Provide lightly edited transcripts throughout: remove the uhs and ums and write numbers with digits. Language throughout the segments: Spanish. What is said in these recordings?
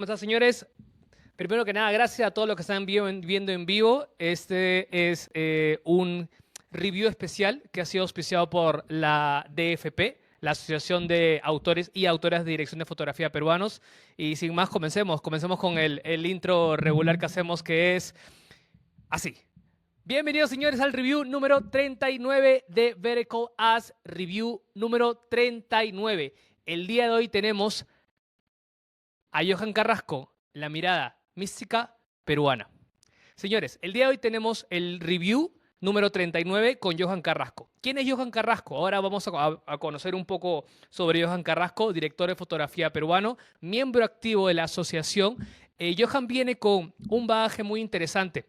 ¿Cómo están, señores? Primero que nada, gracias a todos los que están viendo en vivo. Este es un review especial que ha sido auspiciado por la DFP, la Asociación de Autores y Autoras de Dirección de Fotografía Peruanos. Y sin más, comencemos. Comencemos con el intro regular que hacemos, que es así. Bienvenidos, señores, al review número 39 de Better Call Us, review número 39. El día de hoy tenemos a Johan Carrasco, la mirada mística peruana. Señores, el día de hoy tenemos el review número 39 con Johan Carrasco. ¿Quién es Johan Carrasco? Ahora vamos a conocer un poco sobre Johan Carrasco, director de fotografía peruano, miembro activo de la asociación. Johan viene con un bagaje muy interesante.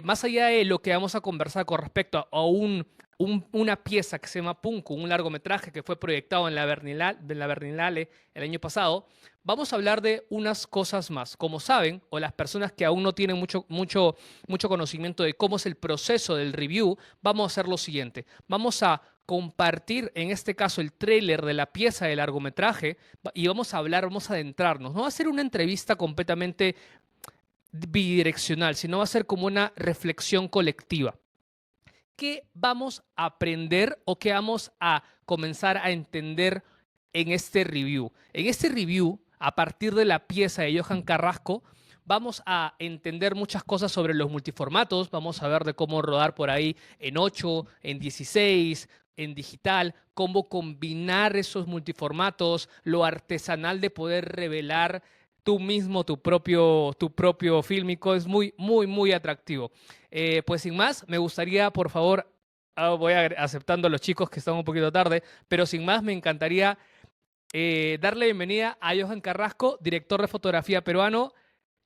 Más allá de lo que vamos a conversar con respecto a una pieza que se llama Punku, un largometraje que fue proyectado en la Berlinale el año pasado, vamos a hablar de unas cosas más. Como saben, o las personas que aún no tienen mucho conocimiento de cómo es el proceso del review, vamos a hacer lo siguiente. Vamos a compartir, en este caso, el tráiler de la pieza de largometraje y vamos a hablar, vamos a adentrarnos. No va a ser una entrevista completamente bidireccional, sino va a ser como una reflexión colectiva. ¿Qué vamos a aprender o qué vamos a comenzar a entender en este review? En este review, a partir de la pieza de Johan Carrasco, vamos a entender muchas cosas sobre los multiformatos, vamos a ver de cómo rodar por ahí en 8, en 16, en digital, cómo combinar esos multiformatos, lo artesanal de poder revelar tú mismo tu propio fílmico, es muy atractivo. Pues sin más, me gustaría, por favor, voy aceptando a los chicos que están un poquito tarde, pero sin más me encantaría darle bienvenida a Johan Carrasco, director de fotografía peruano.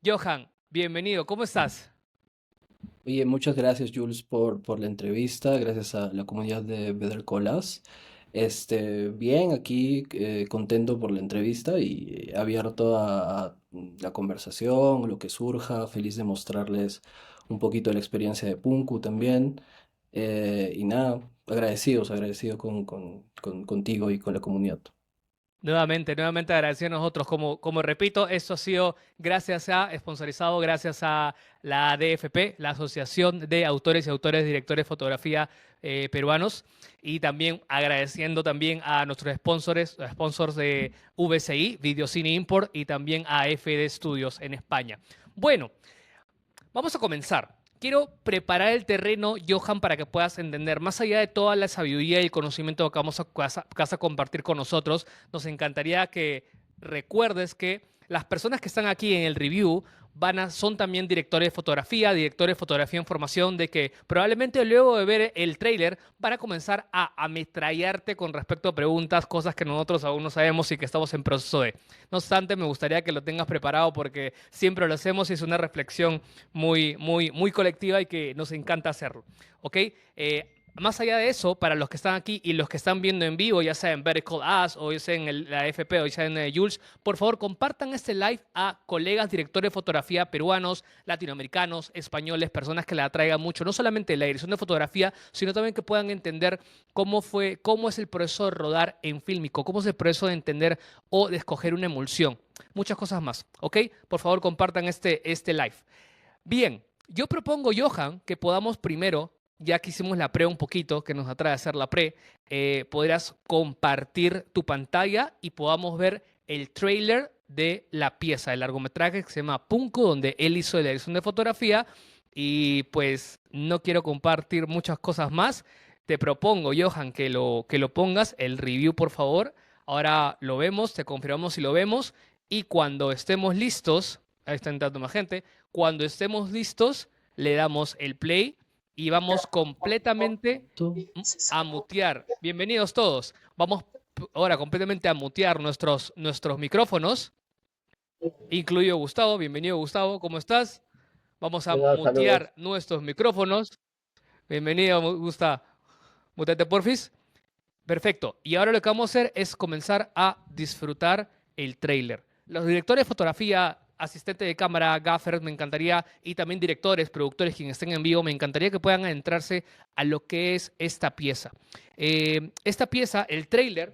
Johan, bienvenido, ¿cómo estás? Oye, muchas gracias Jules por la entrevista, gracias a la comunidad de Better Call Us. Bien, aquí contento por la entrevista y abierto a la conversación, lo que surja, feliz de mostrarles un poquito de la experiencia de Punku también. Y nada, agradecido contigo y con la comunidad. Nuevamente agradecido a nosotros. Como repito, esto ha sido sponsorizado gracias a la ADFP, la Asociación de Autores y Autores Directores de Fotografía Peruanos, y también agradeciendo también a nuestros sponsors de VCI, Videocine Import, y también a FD Studios en España. Bueno, vamos a comenzar. Quiero preparar el terreno, Johan, para que puedas entender, más allá de toda la sabiduría y el conocimiento que vas a compartir con nosotros, nos encantaría que recuerdes que las personas que están aquí en el review son también directores de fotografía en formación, de que probablemente luego de ver el tráiler van a comenzar a ametrallarte con respecto a preguntas, cosas que nosotros aún no sabemos y que estamos en proceso de. No obstante, me gustaría que lo tengas preparado porque siempre lo hacemos y es una reflexión muy colectiva y que nos encanta hacerlo. ¿Ok? Más allá de eso, para los que están aquí y los que están viendo en vivo, ya sea en Better Call Us o ya sea en la FP o ya sea en Jules, por favor compartan este live a colegas directores de fotografía peruanos, latinoamericanos, españoles, personas que le atraigan mucho, no solamente la dirección de fotografía, sino también que puedan entender cómo es el proceso de rodar en fílmico, cómo es el proceso de entender o de escoger una emulsión. Muchas cosas más, ¿ok? Por favor compartan este live. Bien, yo propongo, Johan, que podamos primero, ya que hicimos la pre un poquito, que nos atrae a hacer la pre, podrías compartir tu pantalla y podamos ver el trailer de la pieza, el largometraje que se llama Punko, donde él hizo la dirección de fotografía. Y pues no quiero compartir muchas cosas más. Te propongo, Johan, que lo pongas, el review, por favor. Ahora lo vemos, te confirmamos si lo vemos. Y cuando estemos listos, ahí está entrando más gente, cuando estemos listos, le damos el play y vamos completamente Tú. a mutear. Bienvenidos todos. Vamos ahora completamente a mutear nuestros micrófonos, incluido Gustavo. Bienvenido, Gustavo. ¿Cómo estás? Vamos a Hola, saludos. mutear nuestros micrófonos. Bienvenido, Gustavo. Mutate, porfis. Perfecto. Y ahora lo que vamos a hacer es comenzar a disfrutar el tráiler. Los directores de fotografía, asistente de cámara, gaffers, me encantaría, y también directores, productores, quienes estén en vivo, me encantaría que puedan adentrarse a lo que es esta pieza. Esta pieza, el tráiler,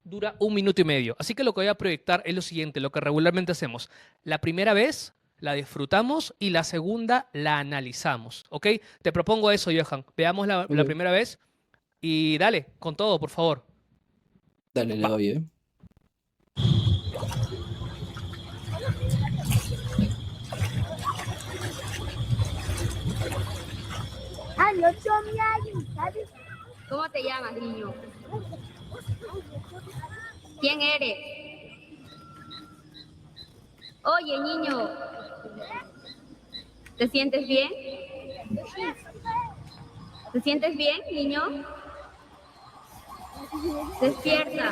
dura 1 minuto y medio. Así que lo que voy a proyectar es lo siguiente, lo que regularmente hacemos. La primera vez la disfrutamos y la segunda la analizamos, ¿ok? Te propongo eso, Johan. Veamos la Ok, primera vez y dale, con todo, por favor. dale, le Va. doy, ¿eh? ¿Cómo te llamas, niño? ¿Quién eres? Oye, niño, ¿te sientes bien? ¿Te sientes bien, niño? Despierta.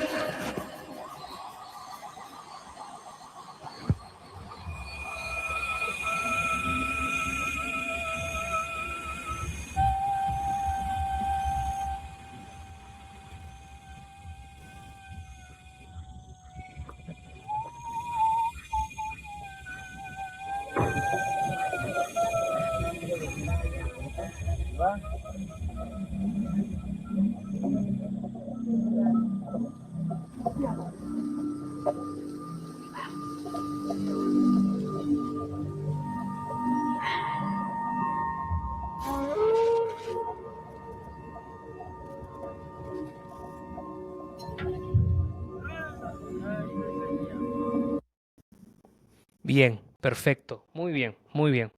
Bien, perfecto. Muy bien, muy bien.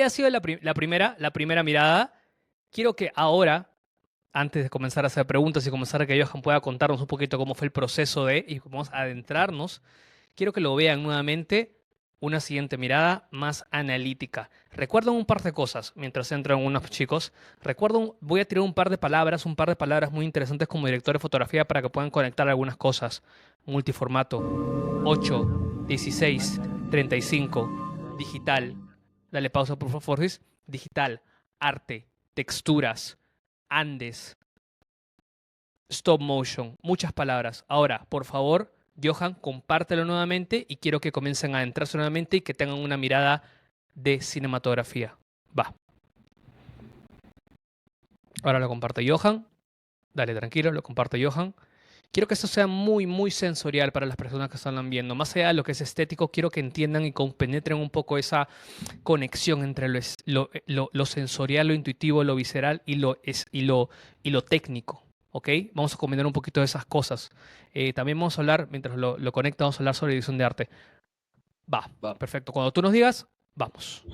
Ha sido la primera mirada. Quiero que ahora, antes de comenzar a hacer preguntas y comenzar a que Johan pueda contarnos un poquito cómo fue el proceso de y cómo vamos a adentrarnos, quiero que lo vean nuevamente una siguiente mirada más analítica. Recuerden un par de cosas mientras entran unos chicos. Voy a tirar un par de palabras muy interesantes como director de fotografía para que puedan conectar algunas cosas. Multiformato, 8, 16, 35, digital. Dale pausa por favor, Luis. Digital, arte, texturas, Andes, stop motion, muchas palabras. Ahora, por favor, Johan, compártelo nuevamente y quiero que comiencen a adentrarse nuevamente y que tengan una mirada de cinematografía. Va. Ahora lo comparte Johan. Dale, tranquilo, lo comparte Johan. Quiero que esto sea muy, muy sensorial para las personas que están viendo. Más allá de lo que es estético, quiero que entiendan y compenetren un poco esa conexión entre lo sensorial, lo intuitivo, lo visceral y lo técnico. ¿Ok? Vamos a combinar un poquito de esas cosas. También vamos a hablar, mientras lo conecta, vamos a hablar sobre edición de arte. Va, Va. perfecto. Cuando tú nos digas, vamos.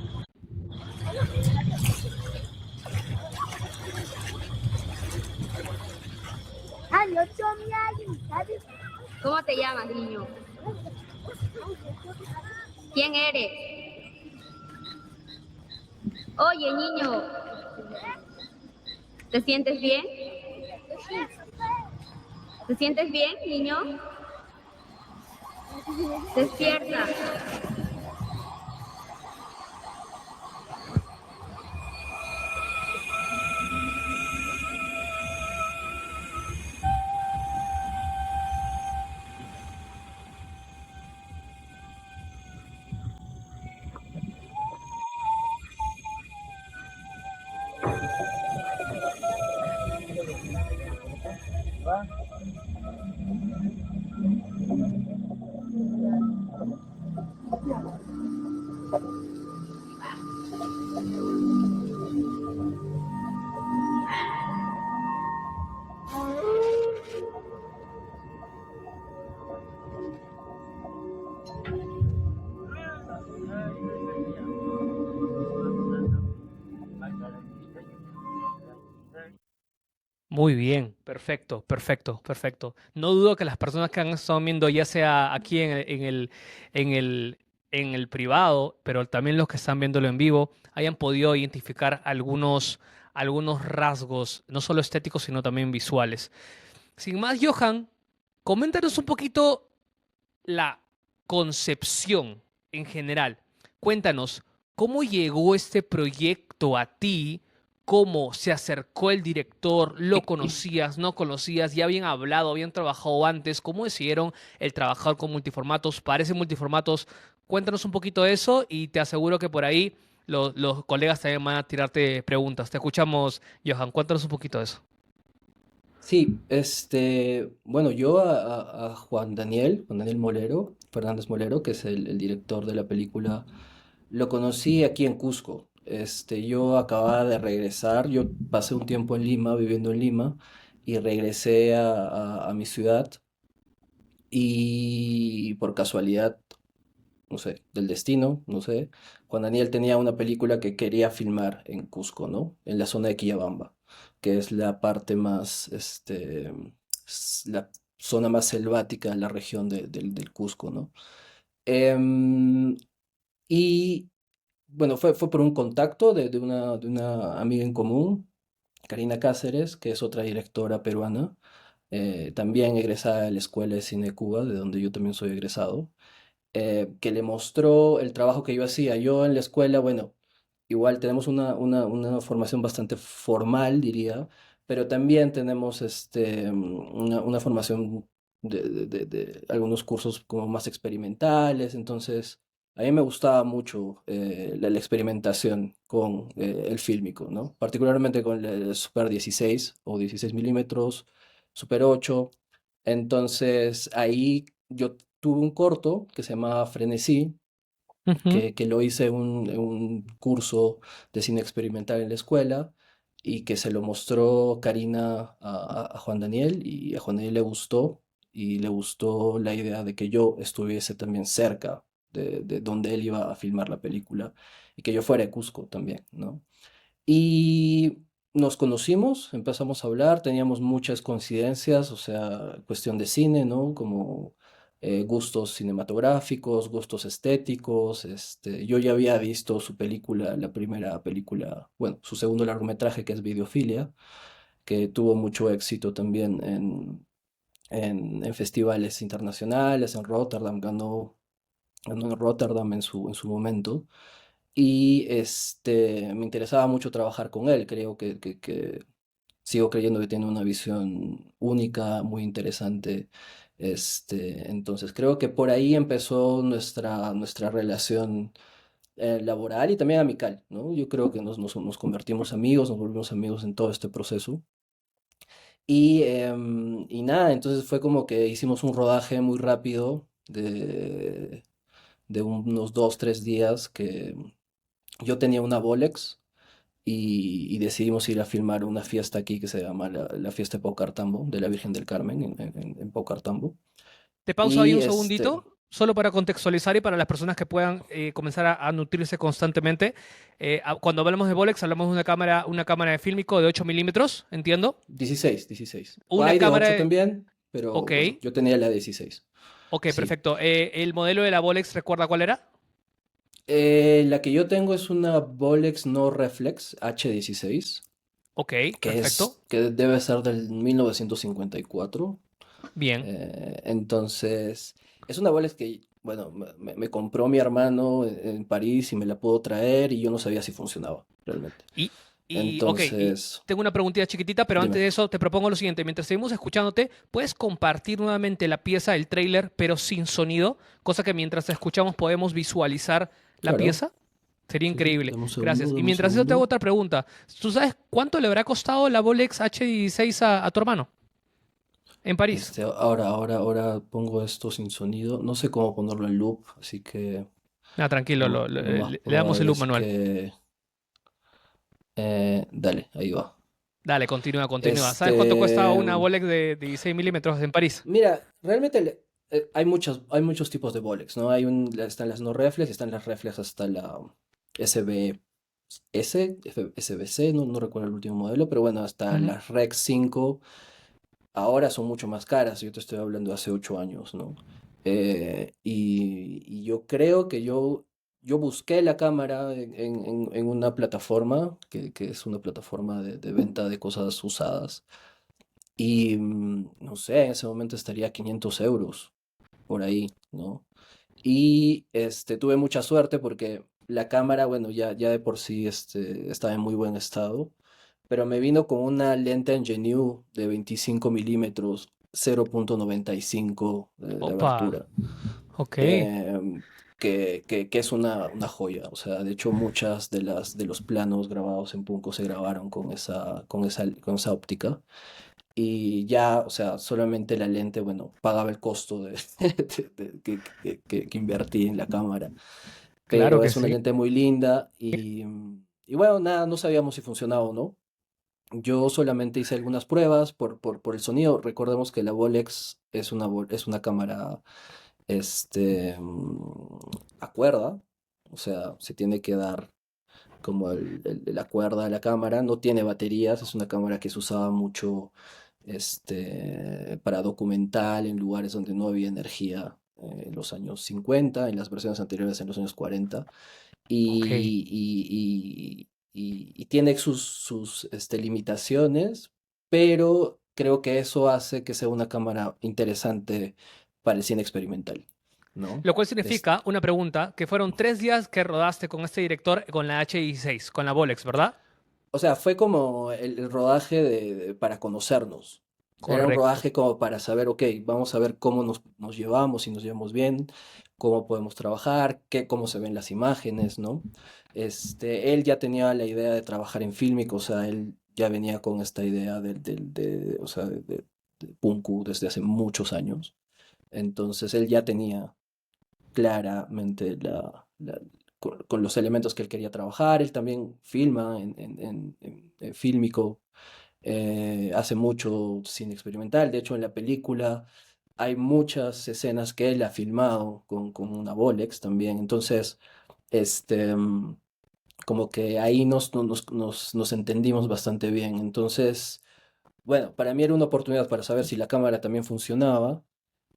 ¿Cómo te llamas, niño? ¿Quién eres? Oye, niño, ¿te sientes bien? ¿Te sientes bien, niño? Despierta. Muy bien, perfecto, perfecto, perfecto. No dudo que las personas que han estado viendo, ya sea aquí en el, en el privado, pero también los que están viéndolo en vivo, hayan podido identificar algunos rasgos, no solo estéticos, sino también visuales. Sin más, Johan, coméntanos un poquito la concepción en general. Cuéntanos, ¿cómo llegó este proyecto a ti? ¿Cómo se acercó el director? ¿Lo conocías? ¿No conocías? ¿Ya habían hablado? ¿Habían trabajado antes? ¿Cómo decidieron el trabajar con multiformatos? ¿Parece multiformatos? Cuéntanos un poquito de eso y te aseguro que por ahí los colegas también van a tirarte preguntas. Te escuchamos, Johan. Cuéntanos un poquito de eso. Sí, bueno, yo a Juan Daniel Molero, Fernández Molero, que es el director de la película, lo conocí aquí en Cusco. Yo acababa de regresar, yo pasé un tiempo en Lima, viviendo en Lima, y regresé a mi ciudad y por casualidad, no sé, del destino, no sé, Juan Daniel tenía una película que quería filmar en Cusco, ¿no? En la zona de Quillabamba, que es la parte más, la zona más selvática de la región del Cusco, ¿no? Em, y bueno, fue por un contacto de una amiga en común, Karina Cáceres, que es otra directora peruana, también egresada de la Escuela de Cine de Cuba, de donde yo también soy egresado, que le mostró el trabajo que yo hacía. Yo en la escuela, bueno, igual tenemos una formación bastante formal, diría, pero también tenemos una formación de algunos cursos como más experimentales. Entonces, a mí me gustaba mucho la experimentación con el fílmico, ¿no? Particularmente con el Super 16 o 16 milímetros, Super 8. Entonces, ahí yo tuve un corto que se llamaba Frenesí, Ujú. que lo hice en un curso de cine experimental en la escuela y que se lo mostró Karina a Juan Daniel, y a Juan Daniel le gustó, y le gustó la idea de que yo estuviese también cerca de donde él iba a filmar la película y que yo fuera de Cusco también, ¿no? Y nos conocimos, empezamos a hablar, teníamos muchas coincidencias, o sea, cuestión de cine, ¿no? Como gustos cinematográficos, gustos estéticos. Yo ya había visto su película, la primera película, bueno, su segundo largometraje, que es Videofilia, que tuvo mucho éxito también en festivales internacionales, en Rotterdam, ganó en Rotterdam en su momento. Y me interesaba mucho trabajar con él. Creo que sigo creyendo que tiene una visión única, muy interesante. Entonces creo que por ahí empezó nuestra relación laboral y también amical, ¿no? Yo creo que nos convertimos amigos, nos volvimos amigos en todo este proceso. Y nada, entonces fue como que hicimos un rodaje muy rápido de unos 2, 3 días, que yo tenía una Bolex, y decidimos ir a filmar una fiesta aquí que se llama la fiesta de Paucartambo, de la Virgen del Carmen, en Paucartambo. Te pauso ahí Y un segundito, solo para contextualizar y para las personas que puedan comenzar a nutrirse constantemente. Cuando hablamos de Bolex, hablamos de una cámara de fílmico de 8 milímetros, entiendo. 16. Una Hay de cámara 8 de... también, pero Ok, bueno, yo tenía la 16. ok, Sí. perfecto. ¿El modelo de la Bolex recuerda cuál era? La que yo tengo es una Bolex No Reflex H16, Ok, perfecto. que debe ser del 1954. Bien. Entonces, es una Bolex que, bueno, me compró mi hermano en París y me la pudo traer, y yo no sabía si funcionaba realmente. Y, ok, y Entonces, tengo una preguntita chiquitita, pero antes dime. de eso te propongo lo siguiente. Mientras seguimos escuchándote, ¿puedes compartir nuevamente la pieza, el tráiler, pero sin sonido? Cosa que mientras escuchamos podemos visualizar la Claro. pieza. Sería Sí, sí, increíble. dame un segundo, Gracias. Y dame un mientras eso te hago segundo. otra pregunta. ¿Tú sabes cuánto le habrá costado la Bolex H16 a tu hermano en París? Ahora pongo esto sin sonido. No sé cómo ponerlo en loop, así que Ah, tranquilo, lo más le damos el probable loop es manual. que... dale, ahí va. Dale, continúa, continúa. ¿Sabes cuánto cuesta Este, una Bolex de 16 milímetros en París? Mira, realmente hay muchos tipos de Bolex, ¿no? Están las no reflex, están las reflex hasta la SBC, no recuerdo el último modelo, pero bueno, hasta Ujú. las Rex 5 ahora son mucho más caras. Yo te estoy hablando de hace 8 años, ¿no? Y yo creo que yo busqué la cámara en una plataforma, que es una plataforma de venta de cosas usadas. Y no sé, en ese momento estaría a 500 euros por ahí, ¿no? Y tuve mucha suerte porque la cámara, bueno, ya de por sí estaba en muy buen estado, pero me vino con una lente Ingenieux de 25 milímetros, 0,95 de Opa, abertura, ok. em, que es una joya. O sea, de hecho, muchas de los planos grabados en Punco se grabaron con esa óptica. y ya, o sea, solamente la lente, bueno, pagaba el costo que invertí en la cámara. Claro Pero que es una sí. lente muy linda y bueno, nada, no sabíamos si funcionaba o no. Yo solamente hice algunas pruebas por el sonido. Recordemos que la Bolex es una cámara a cuerda, o sea, se tiene que dar como la cuerda de la cámara. No tiene baterías, es una cámara que se usaba mucho para documental en lugares donde no había energía en los años 50, en las versiones anteriores en los años 40 Ok. y tiene sus limitaciones, pero creo que eso hace que sea una cámara interesante para el cine experimental, ¿no? Lo cual Es- significa, una pregunta, que fueron 3 días que rodaste con este director con la H16, con la Bolex, ¿verdad? o sea, fue como el rodaje para conocernos. Era un Correcto. rodaje como para saber, ok, vamos a ver cómo nos llevamos, si nos llevamos bien, cómo podemos trabajar, cómo se ven las imágenes, ¿no? Él ya tenía la idea de trabajar en fílmico, o sea, él ya venía con esta idea o sea, de Punku desde hace muchos años. Entonces él ya tenía claramente con los elementos que él quería trabajar. Él también filma en fílmico, hace mucho cine experimental. De hecho, en la película hay muchas escenas que él ha filmado con una Bolex también. Entonces, este, mm, como que ahí nos entendimos bastante bien. Entonces, bueno, para mí era una oportunidad para saber si la cámara también funcionaba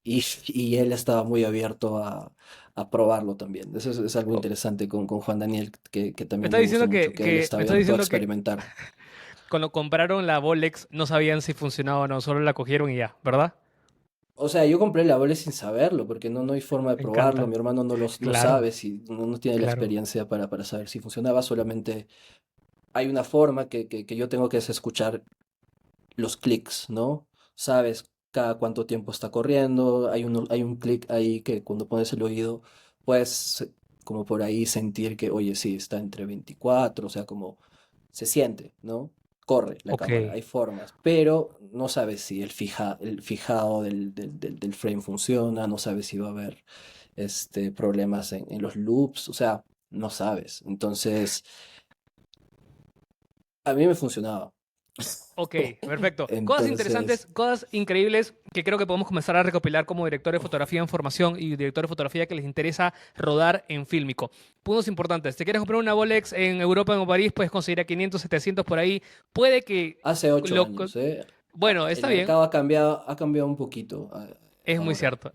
y él estaba muy abierto a probarlo también. Eso es algo Oh, interesante con Juan Daniel, que Me también está me gusta diciendo mucho, que él está me está abierto a diciendo que experimentar. cuando compraron la Bolex no sabían si funcionaba o no, solo la cogieron y ya, ¿verdad? O sea, yo compré la Boles sin saberlo, porque no hay forma de Me probarlo. encanta. Mi hermano no Claro, sabe, si no tiene la claro. experiencia para saber si funcionaba. Solamente hay una forma que yo tengo que es escuchar los clics, ¿no? Sabes cada cuánto tiempo está corriendo, hay un clic ahí que cuando pones el oído puedes como por ahí sentir que, oye, sí, está entre 24, o sea, como se siente, ¿no? Corre la Ok, cámara, hay formas, pero no sabes si el fijado del frame funciona, no sabes si va a haber problemas en los loops, o sea, no sabes. Entonces, a mí me funcionaba. ok, perfecto. Cosas interesantes, Entonces, cosas increíbles que creo que podemos comenzar a recopilar como director de fotografía en formación y director de fotografía que les interesa rodar en fílmico. Puntos importantes. ¿Te quieres comprar una Bolex en Europa o en París? Puedes conseguir a 500, 700 por ahí. Puede que hace ocho lo... años, ¿eh? Bueno, El está bien. mercado ha cambiado un poquito ahora. Es muy cierto,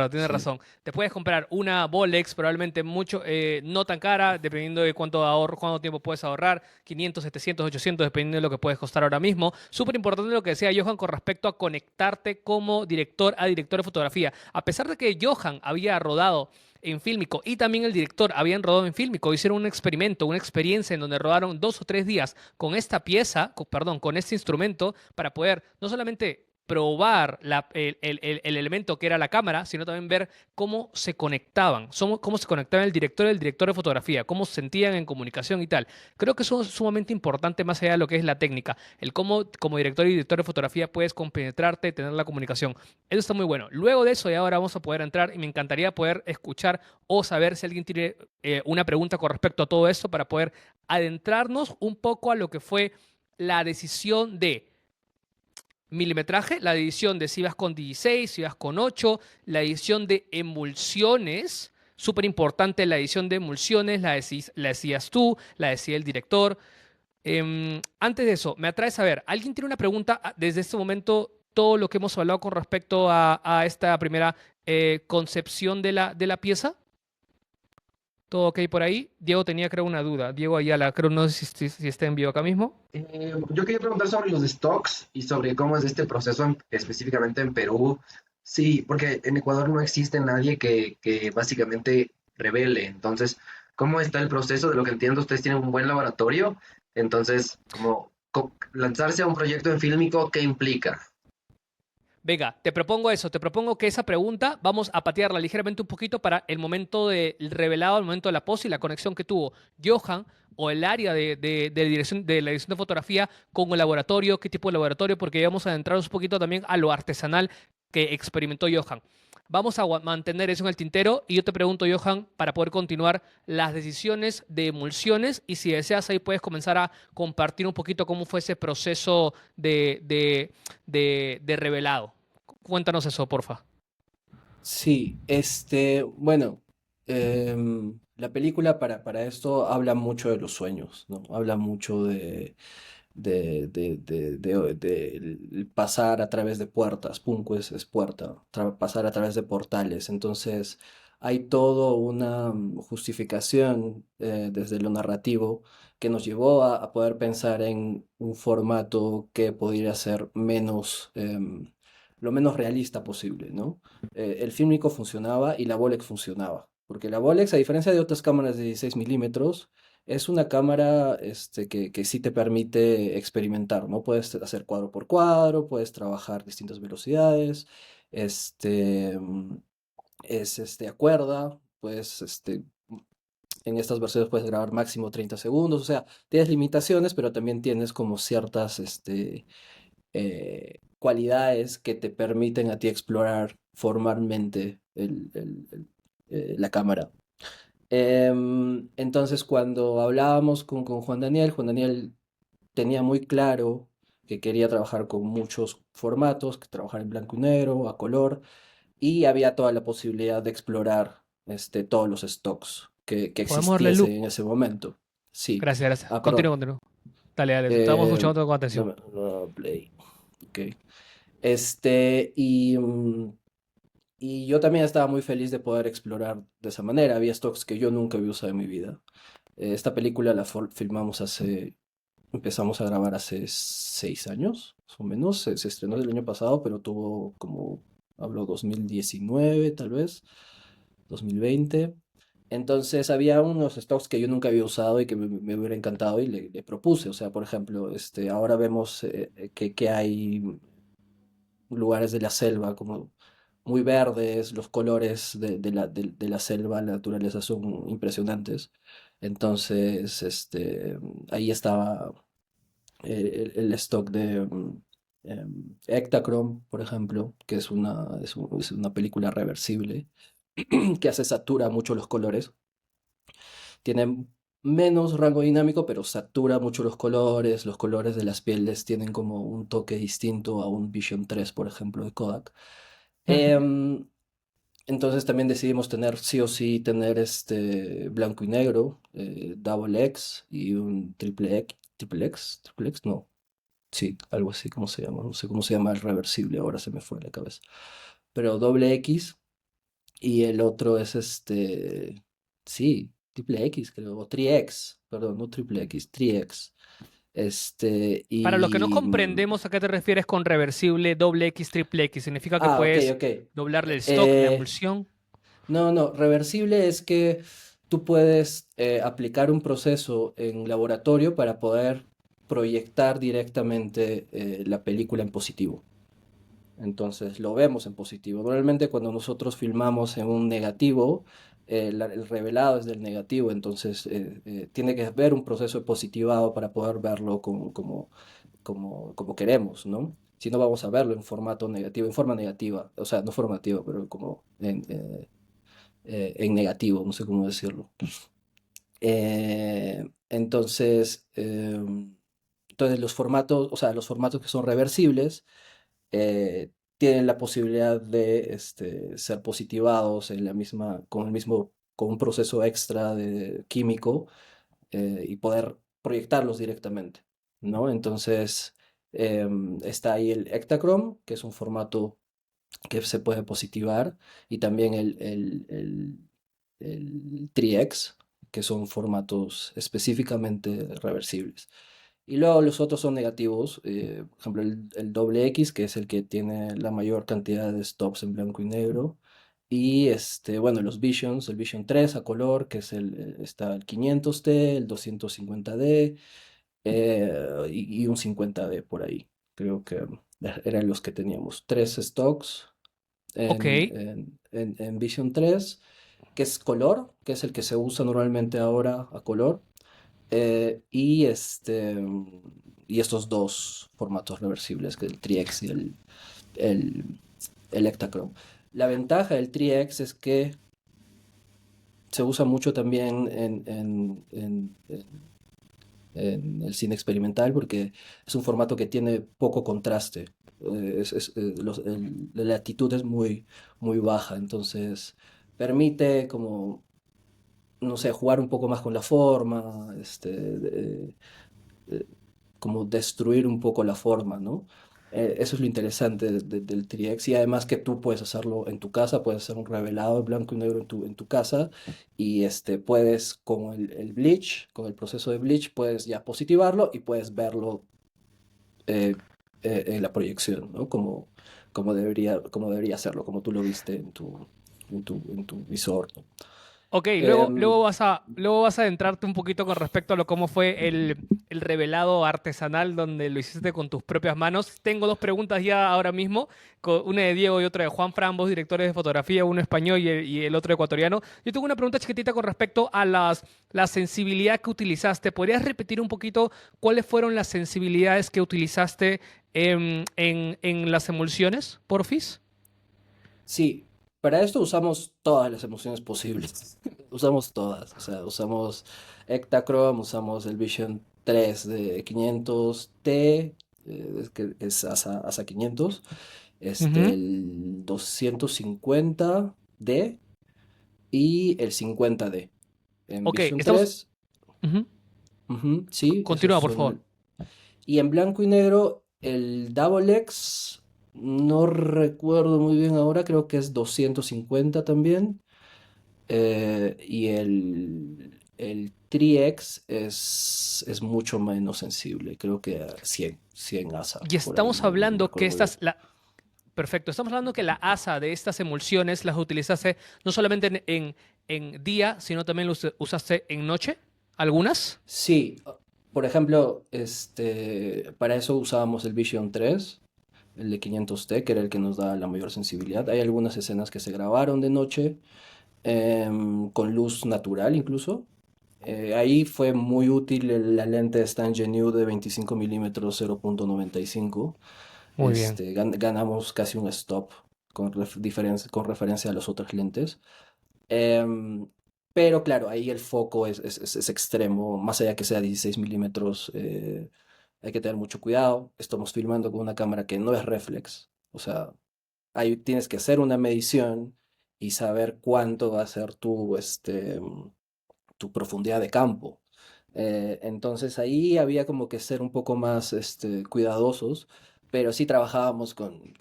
tienes Sí. razón. Te puedes comprar una Bolex, probablemente mucho, no tan cara, dependiendo de cuánto ahorro, cuánto tiempo puedes ahorrar, 500, 700, 800, dependiendo de lo que puedes costar ahora mismo. Súper importante lo que decía Johan con respecto a conectarte como director a director de fotografía. A pesar de que Johan había rodado en Fílmico y también el director habían rodado en Fílmico, hicieron un experimento, una experiencia en donde rodaron 2 o 3 días con esta pieza, perdón, con este instrumento para poder no solamente probar el elemento que era la cámara, sino también ver cómo se conectaban, cómo se conectaban el director y el director de fotografía, cómo se sentían en comunicación y tal. Creo que eso es sumamente importante más allá de lo que es la técnica, el cómo como director y director de fotografía puedes compenetrarte, tener la comunicación. Eso está muy bueno. Luego de eso, y ahora vamos a poder entrar y me encantaría poder escuchar o saber si alguien tiene una pregunta con respecto a todo esto para poder adentrarnos un poco a lo que fue la decisión de milimetraje, la edición de si vas con 16, si vas con 8, la edición de emulsiones, súper importante la edición de emulsiones, la decías tú, la decía el director. Antes de eso, me atrae saber, ¿alguien tiene una pregunta desde este momento, todo lo que hemos hablado con respecto a esta primera concepción de la pieza? ¿Todo ok por ahí? Diego tenía, creo, una duda. Diego Ayala, creo, no sé si está en vivo acá mismo. Yo quería preguntar sobre los stocks y sobre cómo es este proceso específicamente en Perú. Sí, porque en Ecuador no existe nadie que básicamente revele. Entonces, ¿cómo está el proceso? De lo que entiendo, ustedes tienen un buen laboratorio. Entonces, como lanzarse a un proyecto en fílmico, ¿qué implica? Venga, te propongo eso, te propongo que esa pregunta vamos a patearla ligeramente un poquito para el momento del revelado, el momento de la pose y la conexión que tuvo Johan o el área de la dirección de fotografía con el laboratorio, qué tipo de laboratorio, porque vamos a adentrarnos un poquito también a lo artesanal que experimentó Johan. Vamos a mantener eso en el tintero y yo te pregunto, Johan, para poder continuar las decisiones de emulsiones y si deseas ahí puedes comenzar a compartir un poquito cómo fue ese proceso de revelado. Cuéntanos eso, porfa. Sí, bueno, la película para esto habla mucho de los sueños, ¿no? Habla mucho de el pasar a través de puertas, Punco es puerta, pasar a través de portales. Entonces, hay todo una justificación desde lo narrativo que nos llevó a poder pensar en un formato que pudiera ser lo menos realista posible, ¿no? El fílmico funcionaba y la Bolex funcionaba. Porque la Bolex, a diferencia de otras cámaras de 16 milímetros, es una cámara que sí te permite experimentar, ¿no? Puedes hacer cuadro por cuadro, puedes trabajar distintas velocidades, este, mm, a cuerda, en estas versiones puedes grabar máximo 30 segundos, o sea, tienes limitaciones, pero también tienes como ciertas, cualidades que te permiten a ti explorar formalmente la cámara. Entonces, cuando hablábamos con Juan Daniel tenía muy claro que quería trabajar con muchos formatos, que trabajar en blanco y negro, a color, y había toda la posibilidad de explorar todos los stocks que Podemos darle existiesen loop. en ese momento. Sí. Gracias, gracias. Ah, Continúa, perdón. continúa. Dale, dale. Te estamos Eh, escuchando con atención. no, play. Ok. Este, y, mm, y yo también estaba muy feliz de poder explorar de esa manera. Había stocks que yo nunca había usado en mi vida. Esta película filmamos empezamos a grabar hace 6 años, más o menos. Se estrenó el año pasado, pero tuvo como, hablo 2019 tal vez, 2020. Entonces había unos stocks que yo nunca había usado y que me hubiera encantado y le propuse. O sea, por ejemplo, ahora vemos que hay lugares de la selva como muy verdes, los colores de la selva, la naturaleza son impresionantes. Entonces, ahí estaba el stock de Ektachrome, por ejemplo, que es una película reversible que hace satura mucho los colores. Tiene menos rango dinámico, pero satura mucho los colores de las pieles tienen como un toque distinto a un Vision 3, por ejemplo, de Kodak. Ujú. Em, entonces también decidimos tener, sí o sí, tener este blanco y negro, Double X y un triple X, no, sí, algo así, ¿cómo se llama? No sé cómo se llama el reversible, ahora se me fue de la cabeza. Pero doble X y el otro es sí, triple X creo, o tri X, perdón, no triple X, tri X. Para los que no Y... comprendemos a qué te refieres con reversible doble X, triple X, significa que Ok, puedes ok. doblarle el stock, la Eh, emulsión. no, no, reversible es que tú puedes aplicar un proceso en laboratorio para poder proyectar directamente la película en positivo. Entonces lo vemos en positivo. Normalmente cuando nosotros filmamos en un negativo, el revelado es del negativo, entonces tiene que haber un proceso de positivado para poder verlo como queremos, ¿no? Si no vamos a verlo en formato negativo, en forma negativa, o sea, no formativa, pero como en negativo, no sé cómo decirlo. Entonces, entonces los formatos, o sea, los formatos que son reversibles, tienen la posibilidad de ser positivados en la misma, con un proceso extra de químico y poder proyectarlos directamente, ¿no? Entonces, está ahí el Ektachrome, que es un formato que se puede positivar, y también el Tri-X, que son formatos específicamente reversibles. Y luego los otros son negativos, por ejemplo el doble X, que es el que tiene la mayor cantidad de stops en blanco y negro. Y bueno, los Visions, el Vision 3 a color, que es está el 500T, el 250D y un 50D por ahí. Creo que Eran los que teníamos. Tres stocks Ok. en Vision 3, que es color, que es el que se usa normalmente ahora a color. Y estos dos formatos reversibles, que el Tri-X y el, el Ektachrome. La ventaja del Tri-X es que se usa mucho también en el cine experimental porque es un formato que tiene poco contraste. La latitud es muy baja, entonces permite como, no sé, jugar un poco más con la forma, eh, como destruir un poco la forma, ¿no? Eso es lo interesante del Tri-X y además que tú puedes hacerlo en tu casa, puedes hacer un revelado en blanco y negro en tu casa y puedes con el bleach, con el proceso de bleach, puedes ya positivarlo y puedes verlo eh, en la proyección, ¿no? Como debería hacerlo, como tú lo viste en tu visor, ¿no? Ok, luego, Em, luego vas a adentrarte un poquito con respecto a lo cómo fue el revelado artesanal donde lo hiciste con tus propias manos. Tengo dos preguntas ya ahora mismo, una de Diego y otra de Juan Fran, ambos directores de fotografía, uno español y el otro ecuatoriano. Yo tengo una pregunta chiquitita con respecto a la sensibilidad que utilizaste. ¿Podrías repetir un poquito cuáles fueron las sensibilidades que utilizaste en las emulsiones, porfis? Sí, para esto usamos todas las emociones posibles. Usamos todas. O sea, usamos Ektachrome, usamos el Vision 3 de 500T, que es ASA 500, Ujú. el 250D y el 50D. En Ok, Vision estamos... 3, ujú. ujú, sí, esos Continúa, por favor. son. Y en blanco y negro, el Double X, no recuerdo muy bien ahora, creo que es 250 también. Y el Tri-X es mucho menos sensible, creo que a 100 ASA, Y por ahí, estamos no hablando que recuerdo bien. perfecto, estamos hablando que la asa de estas emulsiones las utilizaste no solamente en día, sino también los usaste en noche, algunas. Sí, por ejemplo, para eso usábamos el Vision 3, el de 500T, que era el que nos da la mayor sensibilidad. Hay algunas escenas que se grabaron de noche, con luz natural incluso. Ahí fue muy útil la lente Stan Genu de 25 milímetros 0.95. Muy bien. Ganamos casi un stop con referencia a las otras lentes. Em, pero claro, ahí el foco es extremo, más allá que sea 16 milímetros, hay que tener mucho cuidado. Estamos filmando con una cámara que no es reflex, o sea, ahí tienes que hacer una medición y saber cuánto va a ser tu profundidad de campo. Entonces ahí había como que ser un poco más cuidadosos, pero sí trabajábamos con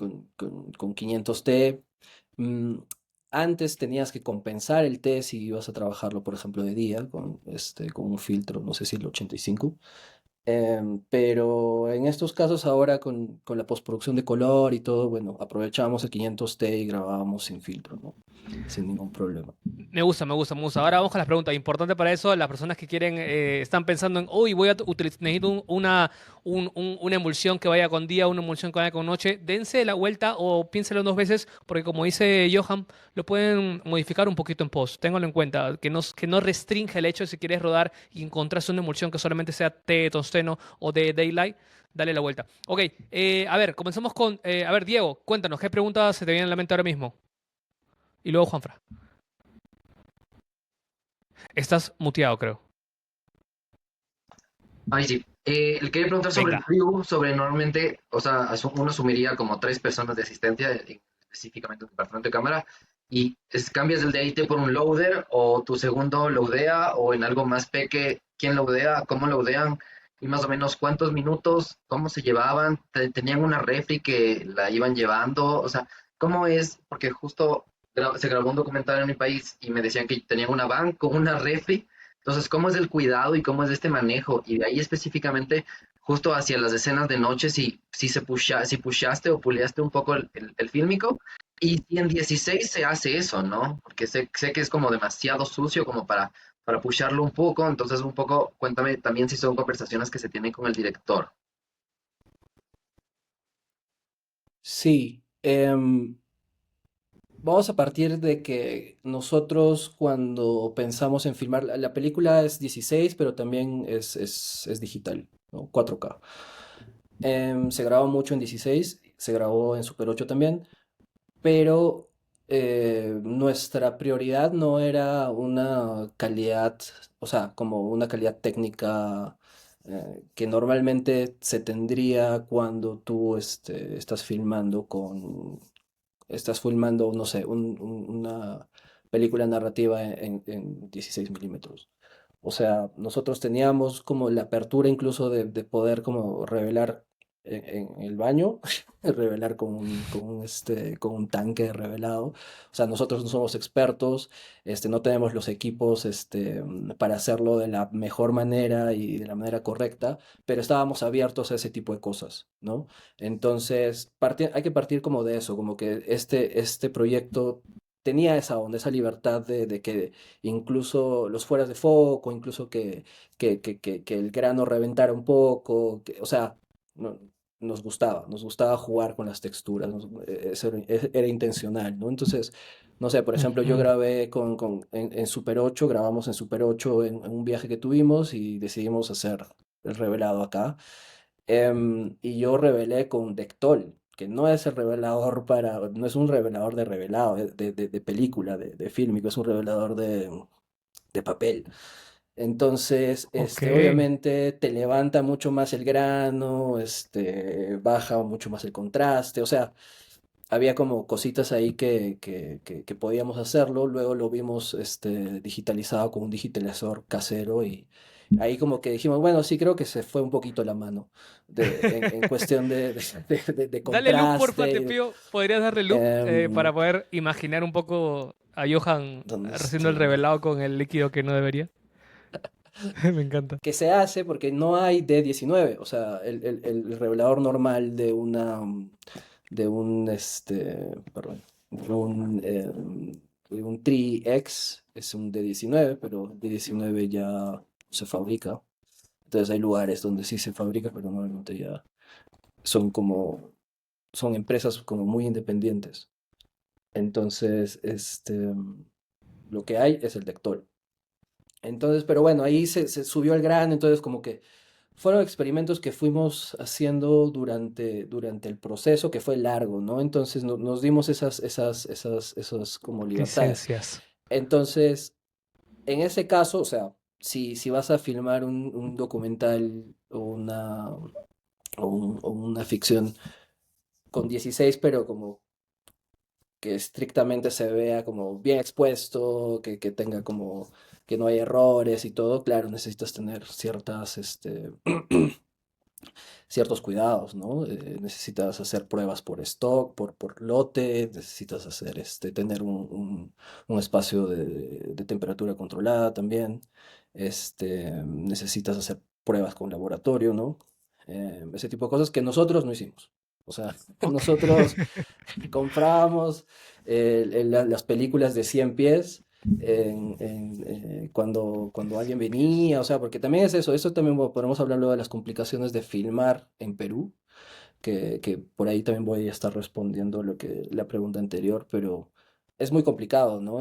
500T. Mm, Antes tenías que compensar el T si ibas a trabajarlo, por ejemplo, de día, con un filtro, no sé si el 85. Pero en estos casos ahora con la postproducción de color y todo, bueno, aprovechábamos el 500T y grabábamos sin filtro, ¿no? Sin ningún problema. Me gusta, me gusta, me gusta. Ahora vamos con las preguntas. Importante para eso, las personas que quieren, están pensando en, uy, necesito una emulsión que vaya con día, una emulsión que vaya con noche. Dense la vuelta o piénselo dos veces, porque como dice Johan, lo pueden modificar un poquito en post. Ténganlo en cuenta, que no restringe el hecho de si quieres rodar y encontrás una emulsión que solamente sea de tungsteno o de daylight. Dale la vuelta. Ok, a ver, comenzamos con, a ver, Diego, cuéntanos, ¿qué preguntas se te vienen a la mente ahora mismo? Y luego Juanfra. Estás muteado, creo. Ay, sí. Le quería preguntar sobre el Venga. crew, sobre normalmente, o sea, uno asumiría como tres personas de asistencia, específicamente un departamento de cámara, y cambias el DIT por un loader, o tu segundo loadea, o en algo más peque, ¿quién loadea? ¿Cómo loadean? Y más o menos cuántos minutos, cómo se llevaban, tenían una refri que la iban llevando, o sea, ¿cómo es? Porque justo se grabó un documental en mi país y me decían que tenían una van con una refri. Entonces, ¿cómo es el cuidado y cómo es este manejo? Y de ahí específicamente, justo hacia las escenas de noche, si pushaste o puleaste un poco el fílmico. Y si en 16 se hace eso, ¿no? Porque sé que es como demasiado sucio como para pusharlo un poco. Entonces, un poco, cuéntame también si son conversaciones que se tienen con el director. Sí, vamos a partir de que nosotros cuando pensamos en filmar, la película es 16, pero también es digital, ¿no? 4K. Se grabó mucho en 16, se grabó en Super 8 también, pero nuestra prioridad no era una calidad, o sea, como una calidad técnica que normalmente se tendría cuando tú estás filmando, no sé, una película narrativa en 16 milímetros. O sea, nosotros teníamos como la apertura incluso de poder como revelar en el baño, revelar con un tanque revelado. O sea, nosotros no somos expertos, no tenemos los equipos para hacerlo de la mejor manera y de la manera correcta, pero estábamos abiertos a ese tipo de cosas, ¿no? Entonces, hay que partir como de eso, como que este proyecto tenía esa onda, esa libertad de que incluso los fueras de foco, incluso que el grano reventara un poco, o sea, no- nos gustaba jugar con las texturas, eso era intencional, ¿no? Entonces, no sé, por ejemplo, yo Ujú. grabé en Super 8, grabamos en Super 8 en un viaje que tuvimos y decidimos hacer el revelado acá. Y yo revelé con Dectol, que no es el revelador no es un revelador de revelado, de película, de fílmico, es un revelador de papel. Entonces, Ok. obviamente te levanta mucho más el grano, baja mucho más el contraste, o sea, había como cositas ahí que podíamos hacerlo, luego lo vimos digitalizado con un digitalizador casero y ahí como que dijimos, bueno, sí creo que se fue un poquito la mano en cuestión de Dale loop, porfa, te contraste. pido. ¿Podrías darle loop em, para poder imaginar un poco a Johan ¿Dónde haciendo el está? revelado con el líquido que no debería? Me encanta. Que se hace porque no hay D19, o sea, el revelador normal perdón, de un 3X es un D19, pero D19 ya se fabrica. Entonces hay lugares donde sí se fabrica, pero normalmente ya son como, son empresas como muy independientes. Entonces, lo que hay es el Dectol. Entonces, pero bueno, ahí se subió el grano, entonces como que fueron experimentos que fuimos haciendo durante el proceso, que fue largo, ¿no? Entonces nos dimos esas como libertades. Licencias. Entonces, en ese caso, o sea, si vas a filmar un documental o una ficción con 16, pero como que estrictamente se vea como bien expuesto, que tenga como que no hay errores y todo, claro, necesitas tener ciertos cuidados, ¿no? Necesitas hacer pruebas por stock, por lote, necesitas tener un espacio de temperatura controlada también, necesitas hacer pruebas con laboratorio, ¿no? Ese tipo de cosas que nosotros no hicimos. O sea, Ok. nosotros comprábamos las películas de 100 pies cuando alguien venía, o sea, porque también es eso también podemos hablar luego de las complicaciones de filmar en Perú, que por ahí también voy a estar respondiendo la pregunta anterior, pero es muy complicado, ¿no?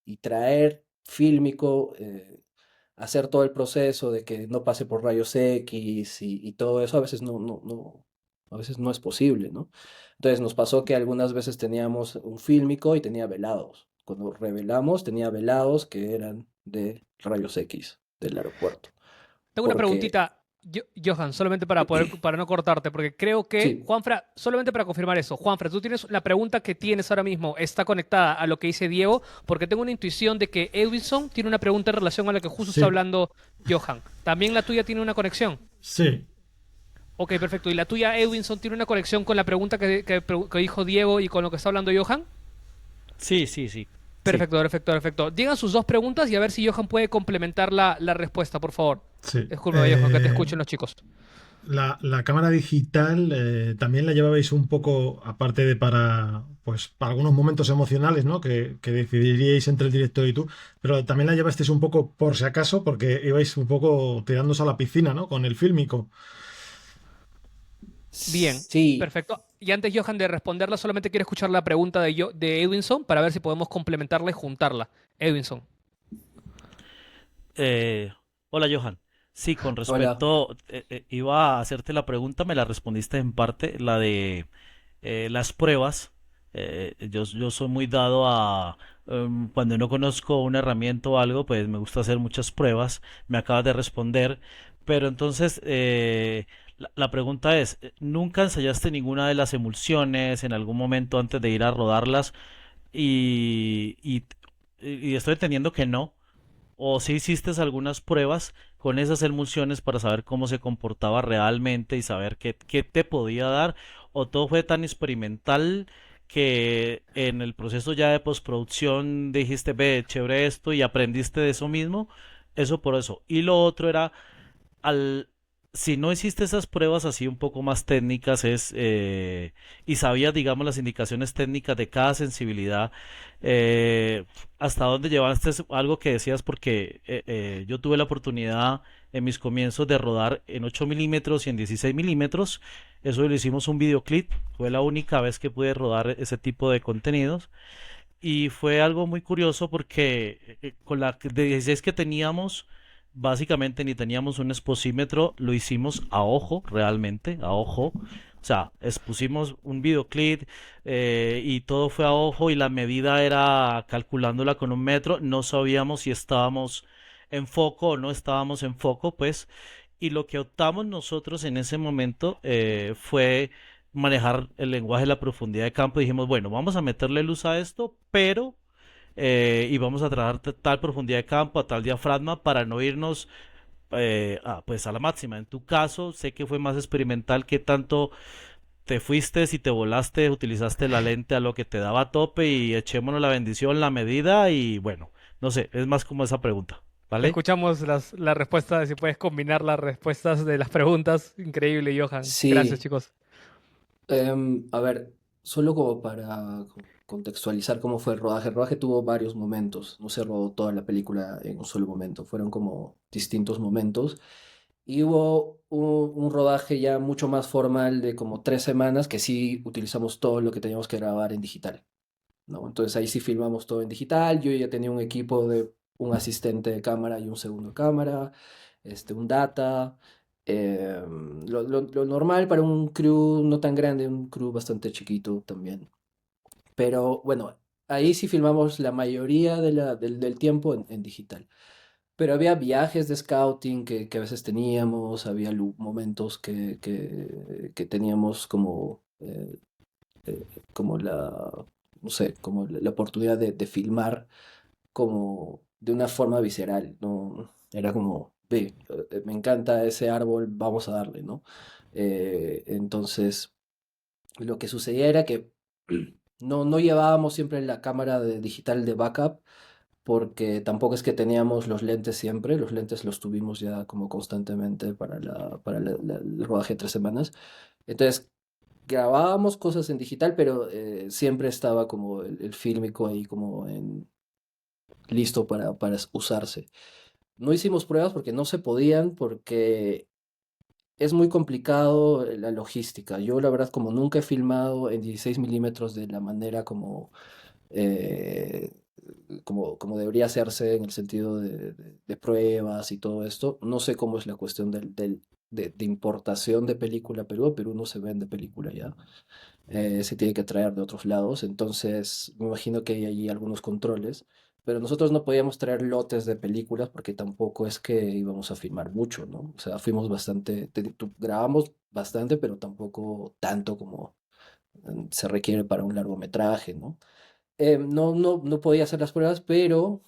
Y traer fílmico, hacer todo el proceso de que no pase por rayos X y todo eso, a veces a veces no es posible, ¿no? Entonces nos pasó que algunas veces teníamos un fílmico y tenía velados. Cuando revelamos, tenía velados que eran de rayos X del aeropuerto. Tengo una Porque, preguntita, Johan, solamente para no cortarte, porque creo que, sí, Juanfra, solamente para confirmar eso, Juanfra, tú tienes la pregunta que tienes ahora mismo, está conectada a lo que dice Diego, porque tengo una intuición de que Edwinson tiene una pregunta en relación a lo que justo está Sí, hablando Johan. ¿También la tuya tiene una conexión? sí, Ok, perfecto. ¿Y la tuya, Edwinson, tiene una conexión con la pregunta que dijo Diego y con lo que está hablando Johan? Sí, sí, sí. Sí. Perfecto, perfecto, perfecto. Digan sus dos preguntas y a ver si Johan puede complementar la respuesta, por favor. sí. Disculpa, Johan, que te escuchen los chicos. La cámara digital también la llevabais un poco, aparte de pues, para algunos momentos emocionales, ¿no? Que decidiríais entre el director y tú, pero también la llevasteis un poco por si acaso, porque ibais un poco tirándose a la piscina, ¿no? Con el fílmico. Bien, Sí, perfecto. Y antes, Johan, de responderla, solamente quiero escuchar la pregunta de Edwinson para ver si podemos complementarla y juntarla. Edwinson. Eh, Hola, Johan. Sí, con hola. respecto, iba a hacerte la pregunta, me la respondiste en parte, la de las pruebas. Yo soy muy dado a, cuando no conozco una herramienta o algo, pues me gusta hacer muchas pruebas. Me acabas de responder, pero entonces la pregunta es, ¿nunca ensayaste ninguna de las emulsiones en algún momento antes de ir a rodarlas? Y estoy entendiendo que no. ¿O si hiciste algunas pruebas con esas emulsiones para saber cómo se comportaba realmente y saber qué te podía dar? ¿O todo fue tan experimental que en el proceso ya de postproducción dijiste, ve, chévere esto y aprendiste de eso mismo? Eso por eso. Y lo otro era, al, si no hiciste esas pruebas así un poco más técnicas y sabías, digamos, las indicaciones técnicas de cada sensibilidad, hasta dónde llevaste algo que decías, porque yo tuve la oportunidad en mis comienzos de rodar en 8 milímetros y en 16 milímetros. Eso lo hicimos un videoclip, fue la única vez que pude rodar ese tipo de contenidos. Y fue algo muy curioso porque con la de 16 que teníamos, básicamente ni teníamos un exposímetro, lo hicimos a ojo, realmente, a ojo. O sea, expusimos un videoclip y todo fue a ojo y la medida era calculándola con un metro. No sabíamos si estábamos en foco o no estábamos en foco, pues. Y lo que optamos nosotros en ese momento fue manejar el lenguaje de la profundidad de campo. Dijimos, bueno, vamos a meterle luz a esto, pero y vamos a trabajar tal profundidad de campo, a tal diafragma para no irnos pues a la máxima. En tu caso, sé que fue más experimental. Que tanto te fuiste, si te volaste, utilizaste la lente a lo que te daba a tope y echémonos la bendición, la medida y bueno, no sé, es más como esa pregunta, ¿vale? Escuchamos la respuesta, si puedes combinar las respuestas de las preguntas. Increíble, Johan. Gracias, Sí, chicos. a ver, solo como para contextualizar cómo fue el rodaje. El rodaje tuvo varios momentos, no se rodó toda la película en un solo momento, fueron como distintos momentos. Y hubo un rodaje ya mucho más formal de como 3 semanas que sí utilizamos todo lo que teníamos que grabar en digital, ¿no? Entonces ahí sí filmamos todo en digital. Yo ya tenía un equipo de un asistente de cámara y un segundo de cámara, un data. Lo normal para un crew no tan grande, un crew bastante chiquito también. Pero bueno, ahí sí filmamos la mayoría del tiempo en digital. Pero había viajes de scouting que a veces teníamos, había momentos que teníamos como no sé, como la oportunidad de filmar como de una forma visceral, ¿no? Era como, ve, me encanta ese árbol, vamos a darle, ¿no? Entonces, lo que sucedía era que no llevábamos siempre la cámara digital de backup, porque tampoco es que teníamos los lentes siempre, los lentes los tuvimos ya como constantemente el rodaje de 3 semanas. Entonces, grabábamos cosas en digital, pero siempre estaba como el fílmico ahí como listo para usarse. No hicimos pruebas porque no se podían, porque es muy complicado la logística. Yo la verdad como nunca he filmado en 16 milímetros de la manera eh, como debería hacerse en el sentido de pruebas y todo esto, no sé cómo es la cuestión de importación de película a Perú. A Perú no se vende película ya, se tiene que traer de otros lados. Entonces me imagino que hay allí algunos controles, pero nosotros no podíamos traer lotes de películas porque tampoco es que íbamos a filmar mucho, ¿no? O sea, fuimos bastante, grabamos bastante, pero tampoco tanto como se requiere para un largometraje, ¿no? No podía hacer las pruebas, pero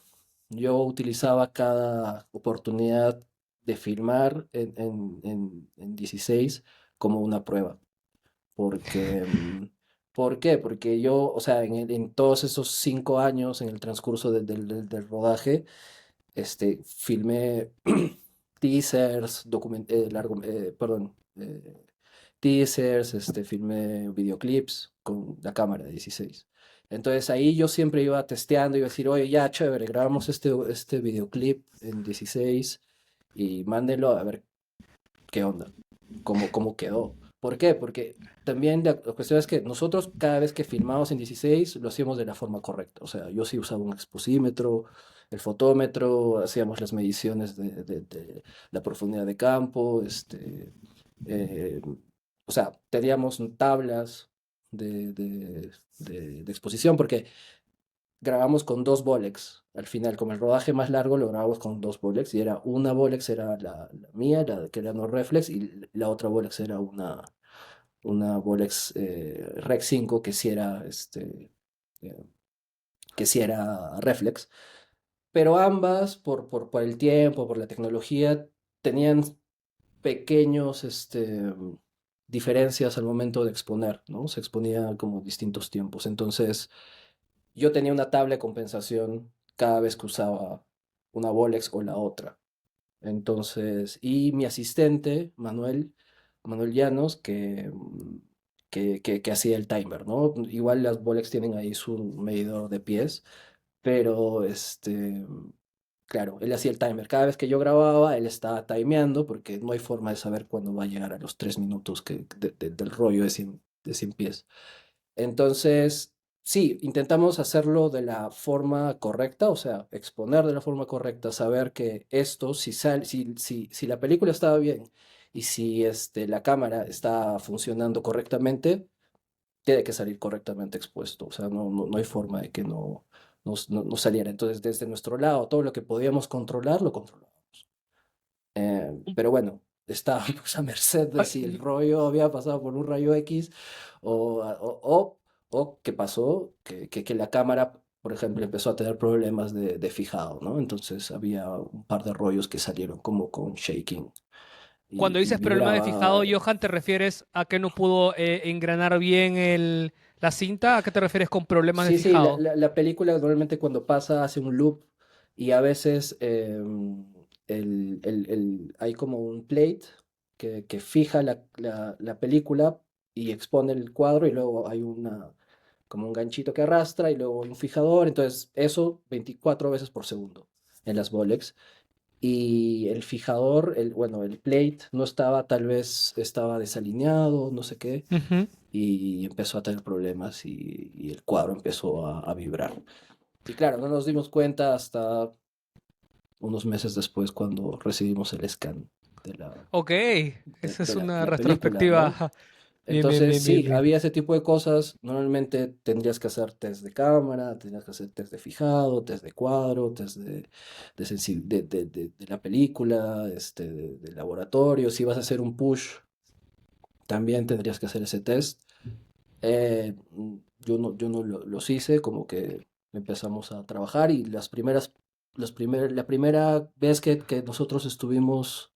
yo utilizaba cada oportunidad de filmar en 16 como una prueba. Porque, ¿por qué? Porque yo, o sea, en todos esos 5 años, en el transcurso del rodaje, filmé teasers, perdón, teasers, filmé videoclips con la cámara de 16. Entonces ahí yo siempre iba testeando, iba a decir, oye, ya, chévere, grabamos este videoclip en 16 y mándenlo a ver qué onda, cómo quedó. ¿Por qué? Porque también la cuestión es que nosotros cada vez que filmábamos en 16 lo hacíamos de la forma correcta. O sea, yo sí usaba un exposímetro, el fotómetro, hacíamos las mediciones de la profundidad de campo, eh, o sea, teníamos tablas de exposición porque grabamos con dos Bolex. Al final, como el rodaje más largo, lo grabamos con dos Bolex. Y era una Bolex era la mía, que era no reflex, y la otra Bolex era una Bolex Rec 5 eh, que sí era reflex. Pero ambas, por el tiempo, por la tecnología, tenían pequeños diferencias al momento de exponer, ¿no? Se exponía como distintos tiempos. Entonces, yo tenía una tabla de compensación cada vez que usaba una Bolex o la otra. Entonces, y mi asistente, Manuel Llanos, que hacía el timer, ¿no? Igual las Bolex tienen ahí su medidor de pies, pero claro, él hacía el timer. Cada vez que yo grababa, él estaba timeando, porque no hay forma de saber cuándo va a llegar a los 3 minutos del rollo de 100 pies. Entonces, sí, intentamos hacerlo de la forma correcta, o sea, exponer de la forma correcta, saber que esto, si la película estaba bien y si la cámara está funcionando correctamente, tiene que salir correctamente expuesto, o sea, no hay forma de que no saliera. Entonces, desde nuestro lado, todo lo que podíamos controlar, lo controlamos. Pero bueno, estábamos a merced de Ah, si el rollo había pasado por un rayo X o qué pasó, que la cámara, por ejemplo, empezó a tener problemas de fijado, ¿no? Entonces había un par de rollos que salieron como con shaking Cuando y dices problema de vibraba. fijado, Johan, ¿te refieres a que no pudo engranar bien la cinta? ¿A qué te refieres con problemas de Sí, sí, fijado? la película normalmente cuando pasa hace un loop y a veces hay como un plate que fija la película y expone el cuadro y luego hay como un ganchito que arrastra y luego un fijador, entonces eso 24 veces por segundo en las Bolex. Y el fijador, bueno, el plate no estaba, tal vez estaba desalineado, no sé qué, Ujú. y empezó a tener problemas y el cuadro empezó a vibrar. Y claro, no nos dimos cuenta hasta unos meses después cuando recibimos el scan de la, Ok, de, esa es de la, una la película, retrospectiva. ¿no? Ajá. Bien, bien, Entonces, bien, bien, sí, bien. había ese tipo de cosas. Normalmente tendrías que hacer test de cámara, tendrías que hacer test de fijado, test de cuadro, test de la película, de laboratorio. Si vas a hacer un push, también tendrías que hacer ese test. Yo no los hice, como que empezamos a trabajar y la primera vez que nosotros estuvimos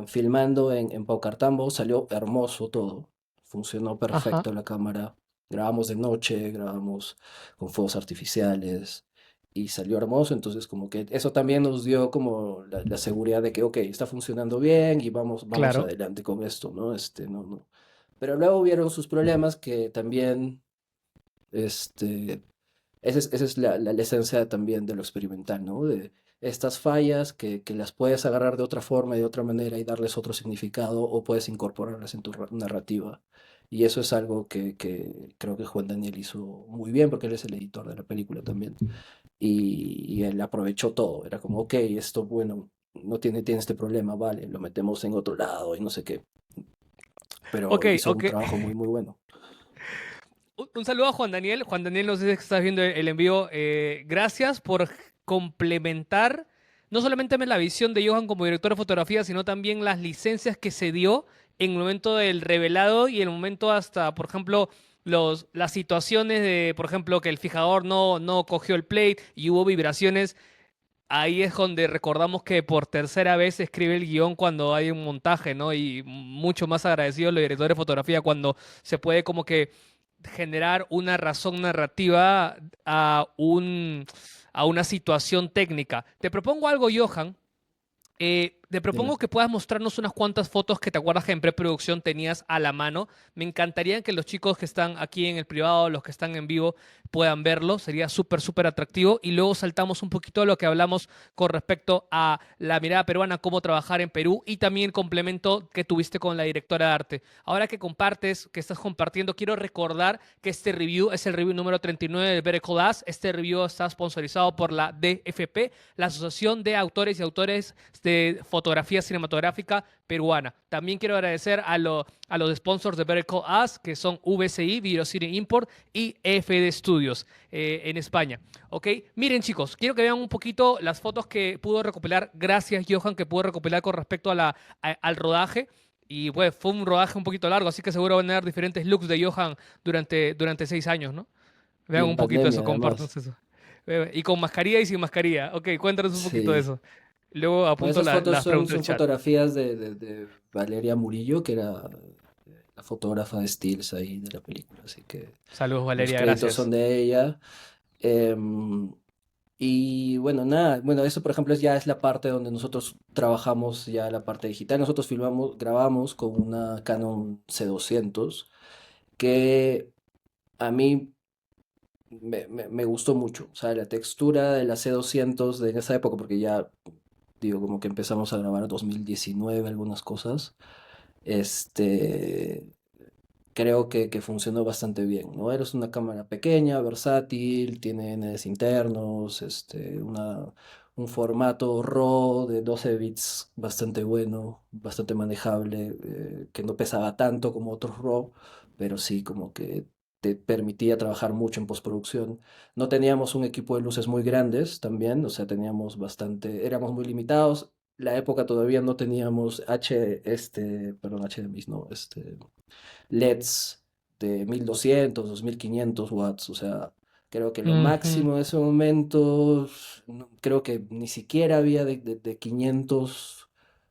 filmando en Paucartambo salió hermoso todo, funcionó Ajá. perfecto la cámara, grabamos de noche, grabamos con fuegos artificiales y salió hermoso, entonces como que eso también nos dio como la seguridad de que, ok, está funcionando bien y vamos Claro. adelante con esto, ¿no? No. Pero luego hubieron sus problemas que también, este, esa es la esencia también de lo experimental, ¿no? De estas fallas que las puedes agarrar de otra forma y de otra manera y darles otro significado o puedes incorporarlas en tu narrativa. Y eso es algo que creo que Juan Daniel hizo muy bien porque él es el editor de la película también. Y él aprovechó todo. Era como, ok, esto, bueno, no tiene este problema, vale, lo metemos en otro lado y no sé qué. Ok, Pero hizo un ok. trabajo muy, muy bueno. Un saludo a Juan Daniel. Juan Daniel, no sé si estás viendo el envío. Gracias por complementar no solamente la visión de Johan como director de fotografía, sino también las licencias que se dio en el momento del revelado y el momento hasta, por ejemplo, las situaciones de, por ejemplo, que el fijador no cogió el plate y hubo vibraciones. Ahí es donde recordamos que por tercera vez escribe el guión cuando hay un montaje, ¿no? Y mucho más agradecido a los directores de fotografía cuando se puede como que generar una razón narrativa a una situación técnica. Te propongo algo, Johan. Te Dime. propongo que puedas mostrarnos unas cuantas fotos que te acuerdas que en preproducción tenías a la mano. Me encantaría que los chicos que están aquí en el privado, los que están en vivo, puedan verlo. Sería súper, súper atractivo. Y luego saltamos un poquito a lo que hablamos con respecto a la mirada peruana, cómo trabajar en Perú y también el complemento que tuviste con la directora de arte. Ahora que compartes, que estás compartiendo, quiero recordar que este review es el review número 39 de Better Call Us. Este review está sponsorizado por la DFP, la Asociación de Autores y Autores de Fotografía Cinematográfica Peruana. También quiero agradecer a los sponsors de Better Call Us, que son VCI, Video Cine Import, y EFD Studios en España. ¿Ok? Miren, chicos, quiero que vean un poquito las fotos que pudo recopilar. Gracias, Johan, que pudo recopilar con respecto al rodaje. Y pues fue un rodaje un poquito largo, así que seguro van a ver diferentes looks de Johan durante 6 años, ¿no? Y Vean en un poquito eso, pandemia, compártanos además. eso. Y con mascarilla y sin mascarilla. Ok, cuéntanos un poquito de Sí. eso. Luego Bueno, apunto esas fotos las son, preguntas del son chat. fotografías de Valeria Murillo, que era la fotógrafa de Stills ahí de la película. Así que Saludos, los Valeria, créditos son gracias. de ella. Em, y bueno, nada, bueno, eso por ejemplo ya es la parte donde nosotros trabajamos ya la parte digital. Nosotros grabamos con una Canon C200 que a mí me gustó mucho. O sea, la textura de la C200 de en esa época, porque ya digo, como que empezamos a grabar en 2019 algunas cosas, este, creo que funcionó bastante bien, ¿no? Eres una cámara pequeña, versátil, tiene NDs internos, un formato RAW de 12 bits bastante bueno, bastante manejable, que no pesaba tanto como otros RAW, pero sí como que te permitía trabajar mucho en postproducción. No teníamos un equipo de luces muy grandes también, o sea, teníamos bastante, éramos muy limitados. La época todavía no teníamos perdón, HDMI, no, LEDs de 1200, 2500 watts, o sea, creo que lo Ujú. máximo en ese momento, creo que ni siquiera había de 500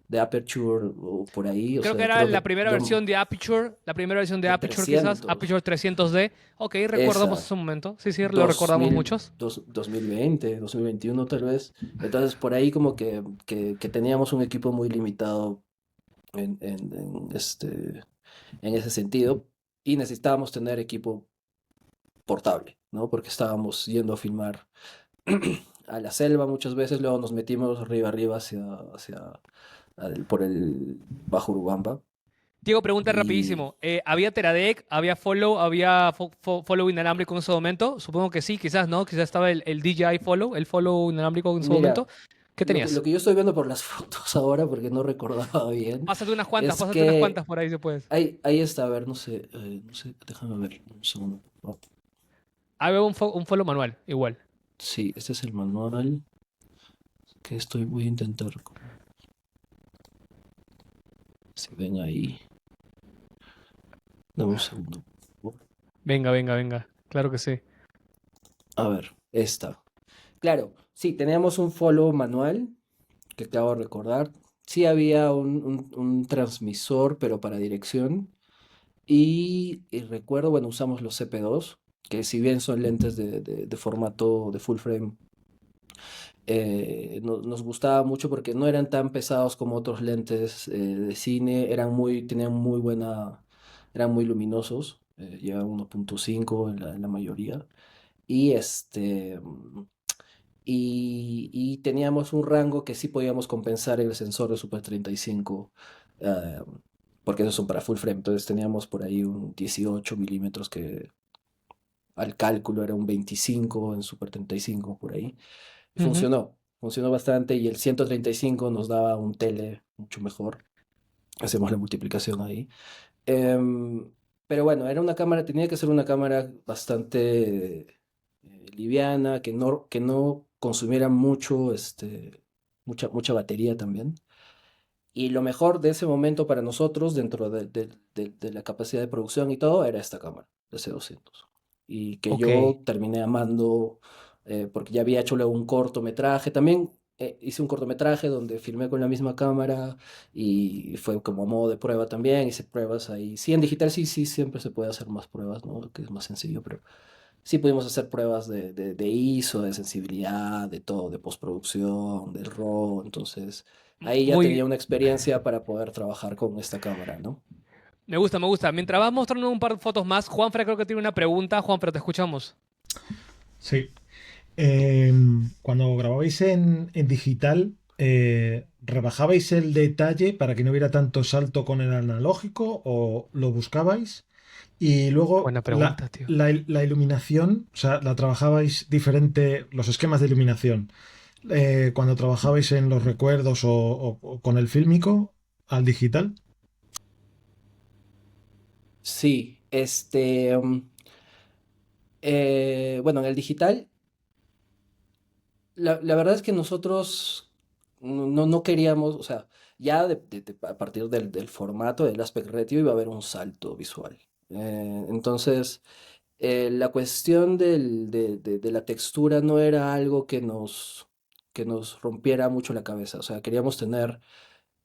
de aperture o por ahí, o Creo que sea, era creo la que primera versión de Aperture, la primera versión de de Aperture quizás, 300, Aperture 300D. Ok, recordamos esa, ese momento. Sí, sí, lo recordamos muchos. 2020, 2021 tal vez. Entonces, por ahí como que teníamos un equipo muy limitado en ese sentido y necesitábamos tener equipo portable, ¿no? Porque estábamos yendo a filmar a la selva muchas veces, luego nos metimos arriba por el Bajo Urubamba Diego, pregunta y rapidísimo. ¿Había Teradek, había Follow, había Follow inalámbrico en ese momento? Supongo que sí, quizás no. Quizás estaba el DJI Follow, el Follow inalámbrico en ese momento. mira, ¿Qué lo tenías? que yo estoy viendo por las fotos ahora, porque no recordaba bien, es Pásate unas que cuantas por ahí si puedes. ahí está, a ver, no sé, déjame ver un segundo. Oh, Había un Follow manual, igual. sí, este es el manual voy a intentar, si ven ahí, dame un segundo. Venga, venga, venga. Claro que sí. A ver, esta. Claro, sí, teníamos un follow manual, que acabo de recordar. Sí había un transmisor, pero para dirección. Y recuerdo, bueno, usamos los CP2, que si bien son lentes de formato de full frame, nos gustaba mucho porque no eran tan pesados como otros lentes de cine, eran muy luminosos, llevaban 1.5 en la mayoría. Y y teníamos un rango que sí podíamos compensar el sensor de Super 35, eh, porque esos son para full frame. Entonces teníamos por ahí un 18 milímetros que al cálculo era un 25 en Super 35 por ahí. Y Ujú. funcionó bastante y el 135 nos daba un tele mucho mejor. Hacemos la multiplicación ahí. Em, pero bueno, tenía que ser una cámara bastante liviana, que no consumiera mucha batería también. Y lo mejor de ese momento para nosotros, dentro de la capacidad de producción y todo, era esta cámara, la C200. Y que Ok. yo terminé amando, porque ya había hecho luego un cortometraje. También hice un cortometraje donde filmé con la misma cámara y fue como a modo de prueba también. Hice pruebas ahí. Sí, en digital sí, siempre se puede hacer más pruebas, ¿no? Que es más sencillo, pero sí pudimos hacer pruebas de ISO, de sensibilidad, de todo, de postproducción, del RAW. Entonces, ahí ya tenía Muy, una experiencia para poder trabajar con esta cámara, ¿no? me gusta, me gusta. Mientras vas mostrando un par de fotos más, Juanfra creo que tiene una pregunta. Juanfra, te escuchamos. Sí. Cuando grababais en digital, ¿rebajabais el detalle para que no hubiera tanto salto con el analógico o lo buscabais? Y luego Buena pregunta, tío. la iluminación, o sea, la trabajabais diferente, los esquemas de iluminación, cuando trabajabais en los recuerdos o con el fílmico al digital. Sí, bueno, en el digital, la verdad es que nosotros no queríamos, o sea, ya a partir del formato del aspect ratio iba a haber un salto visual. Entonces, la cuestión de la textura no era algo que nos rompiera mucho la cabeza. O sea, queríamos tener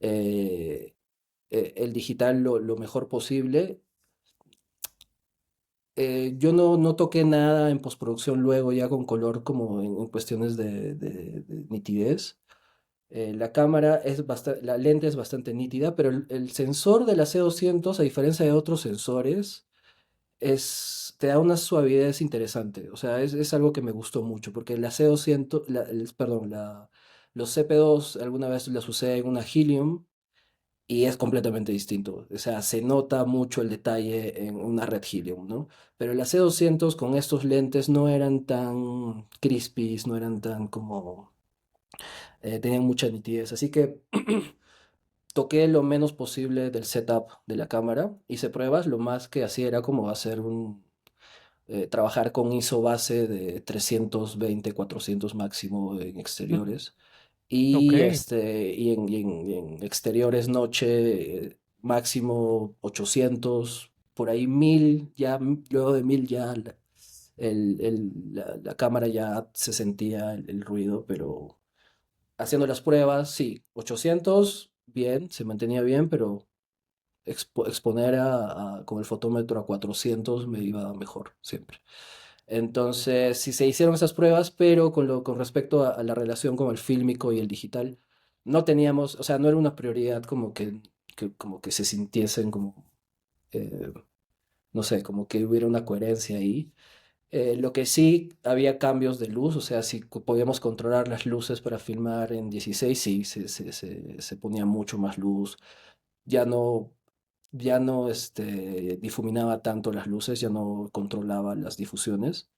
eh, el digital lo mejor posible. Yo no toqué nada en postproducción luego ya con color como en cuestiones de nitidez. La lente es bastante nítida, pero el sensor de la C200, a diferencia de otros sensores, te da una suavidad interesante. O sea, es algo que me gustó mucho, porque la C200, perdón, los CP2 alguna vez las usé en una Helium y es completamente distinto. O sea, se nota mucho el detalle en una Red Helium, ¿no? Pero la C200 con estos lentes no eran tan crispies, no eran tan como tenían mucha nitidez. Así que toqué lo menos posible del setup de la cámara. Hice pruebas, lo más que hacía era como trabajar con ISO base de 320, 400 máximo en Mm, exteriores. ok. Y en exteriores noche máximo 800, por ahí 1000, ya luego de 1000 ya la cámara ya se sentía el ruido, pero haciendo las pruebas, sí, 800, bien, se mantenía bien, pero exponer con el fotómetro a 400 me iba mejor siempre. Entonces, sí se hicieron esas pruebas, pero con respecto a la relación con el fílmico y el digital, no teníamos, o sea, no era una prioridad como que se sintiesen como, eh, no sé, como que hubiera una coherencia ahí. Lo que sí, había cambios de luz, o sea, si podíamos controlar las luces para filmar en 16, sí, se ponía mucho más luz. Ya no, ya no difuminaba tanto las luces, ya no controlaba las difusiones,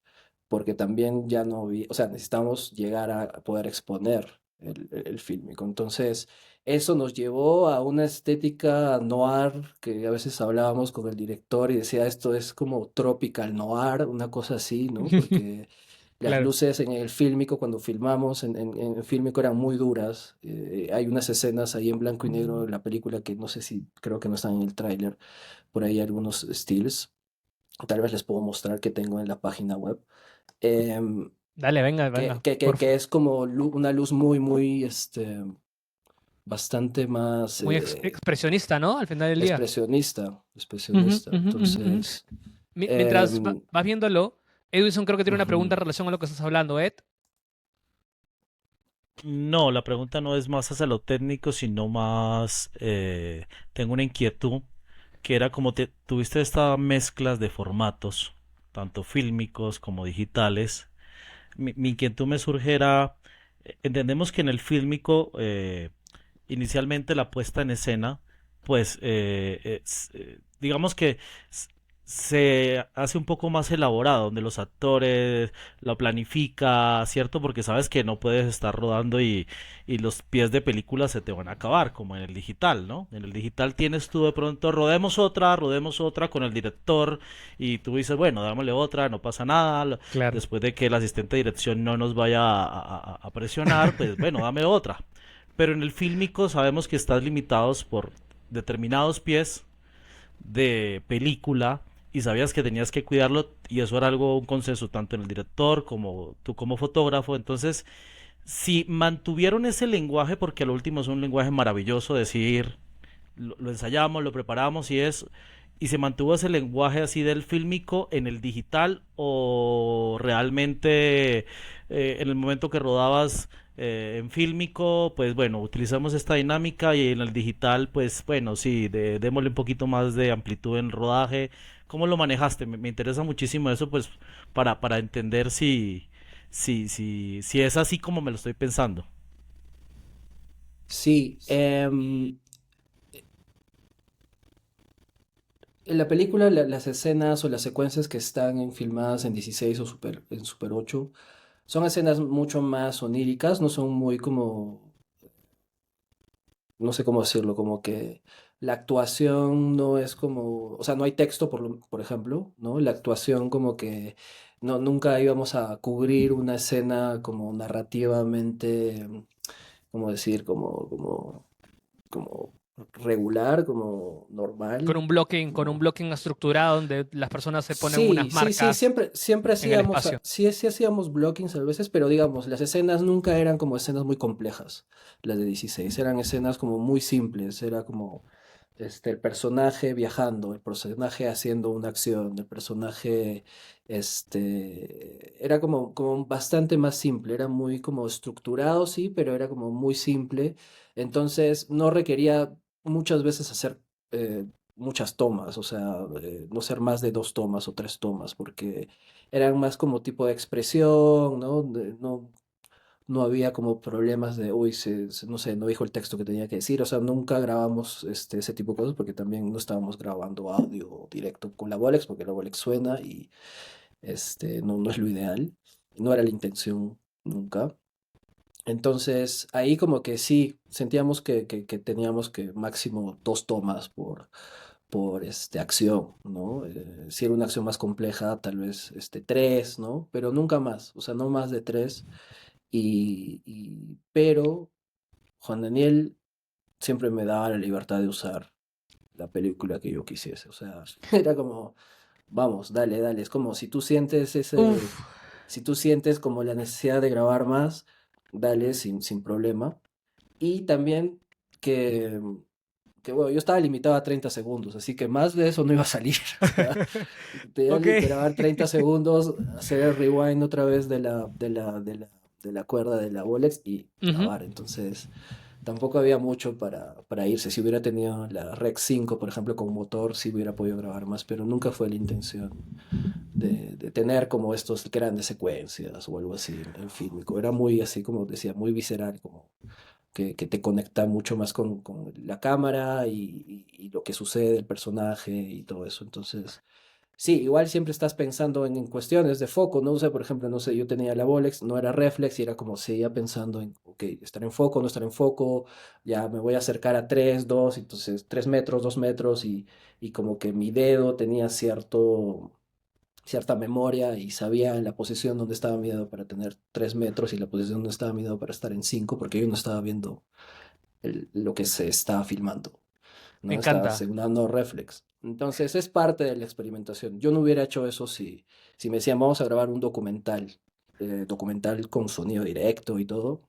porque también ya no había, o sea, necesitamos llegar a poder exponer el fílmico. Entonces, eso nos llevó a una estética noir, que a veces hablábamos con el director y decía, esto es como tropical noir, una cosa así, ¿no? Porque las Claro. luces en el fílmico, cuando filmamos en el fílmico, eran muy duras. Hay unas escenas ahí en blanco y negro en la película que no sé si, creo que no están en el tráiler, por ahí algunos stills. Tal vez les puedo mostrar que tengo en la página web. em, Dale, venga, que, venga. que, que, que es como una luz muy, muy, bastante más Muy expresionista, ¿no? Al final del día. expresionista, Ujú, expresionista. ujú, ujú, ujú. Entonces, Mientras em, vas viéndolo, Edwison creo que tiene una pregunta ujú. en relación a lo que estás hablando, Ed. No, la pregunta no es más hacia lo técnico, sino más, tengo una inquietud, que era como tuviste estas mezclas de formatos, tanto fílmicos como digitales. Mi inquietud me surge era, entendemos que en el fílmico, inicialmente la puesta en escena, pues digamos que s- se hace un poco más elaborado, donde los actores lo planifica, ¿cierto? Porque sabes que no puedes estar rodando y los pies de película se te van a acabar, como en el digital, ¿no? En el digital tienes tú de pronto, rodemos otra con el director y tú dices, bueno, dámosle otra, no pasa nada, Claro. después de que el asistente de dirección no nos vaya a presionar, pues bueno, dame otra. Pero en el fílmico sabemos que estás limitados por determinados pies de película y sabías que tenías que cuidarlo y eso era algo, un consenso tanto en el director como tú como fotógrafo. Entonces, si mantuvieron ese lenguaje, porque al último es un lenguaje maravilloso, decir, lo ensayamos, lo preparamos y es, ¿Y se mantuvo ese lenguaje así del fílmico en el digital o realmente en el momento que rodabas en fílmico, pues bueno, utilizamos esta dinámica y en el digital, pues bueno, sí, démosle un poquito más de amplitud en el rodaje? ¿Cómo lo manejaste? Me interesa muchísimo eso, pues para entender si es así como me lo estoy pensando. Sí, en la película las escenas o las secuencias que están filmadas en 16 o en Super 8 son escenas mucho más oníricas, no son muy como, no sé cómo decirlo, como que la actuación no es como, o sea, no hay texto, por ejemplo, ¿no? La actuación como que no, nunca íbamos a cubrir una escena como narrativamente, ¿cómo decir? Como regular, como normal. Con un No. blocking estructurado donde las personas se ponen unas Sí, sí, sí, marcas siempre en el hacíamos, espacio. sí, sí hacíamos blockings a veces, pero digamos, las escenas nunca eran como escenas muy complejas, las de 16 eran escenas como muy simples, era como el personaje viajando, el personaje haciendo una acción, el personaje, era como bastante más simple, era muy como estructurado, sí, pero era como muy simple, entonces no requería muchas veces hacer eh, muchas tomas, o sea, no ser más de dos tomas o tres tomas, porque eran más como tipo de expresión, ¿no? No había como problemas de, uy, no sé, no dijo el texto que tenía que decir, o sea, nunca grabamos ese tipo de cosas porque también no estábamos grabando audio directo con la Volex, porque la Volex suena y no es lo ideal, no era la intención nunca. Entonces, ahí como que sí, sentíamos que teníamos que máximo dos tomas por acción, ¿no? Si era una acción más compleja, tal vez tres, ¿no? Pero nunca más, o sea, no más de tres. Pero Juan Daniel siempre me daba la libertad de usar la película que yo quisiese, o sea, era como, vamos, dale, dale, es como si tú sientes Uf, si tú sientes como la necesidad de grabar más, dale sin problema. Y también que bueno, yo estaba limitado a 30 segundos, así que más de eso no iba a salir. O sea, tenía ok. que grabar 30 segundos, hacer el rewind otra vez de la cuerda de la Bolex y Ujú. grabar. Entonces, tampoco había mucho para irse. Si hubiera tenido la Rec 5, por ejemplo, con motor, sí hubiera podido grabar más, pero nunca fue la intención de tener como estos grandes secuencias o algo así en fílmico. Era muy así, como decía, muy visceral, como que te conecta mucho más con la cámara y lo que sucede, el personaje y todo eso. Entonces, sí, igual siempre estás pensando en cuestiones de foco, ¿no? O sea, por ejemplo, no sé, yo tenía la Bolex, no era reflex y era como seguía pensando en, ok, estar en foco, no estar en foco, ya me voy a acercar a 3 2 entonces 3 metros, 2 metros y como que mi dedo tenía cierta memoria y sabía la posición donde estaba mi dedo para tener 3 metros y la posición donde estaba mi dedo para estar en 5 porque yo no estaba viendo lo que se estaba filmando, Me ¿no? Estaba encanta. asegurando reflex. Entonces es parte de la experimentación. Yo no hubiera hecho eso si me decían vamos a grabar un documental con sonido directo y todo.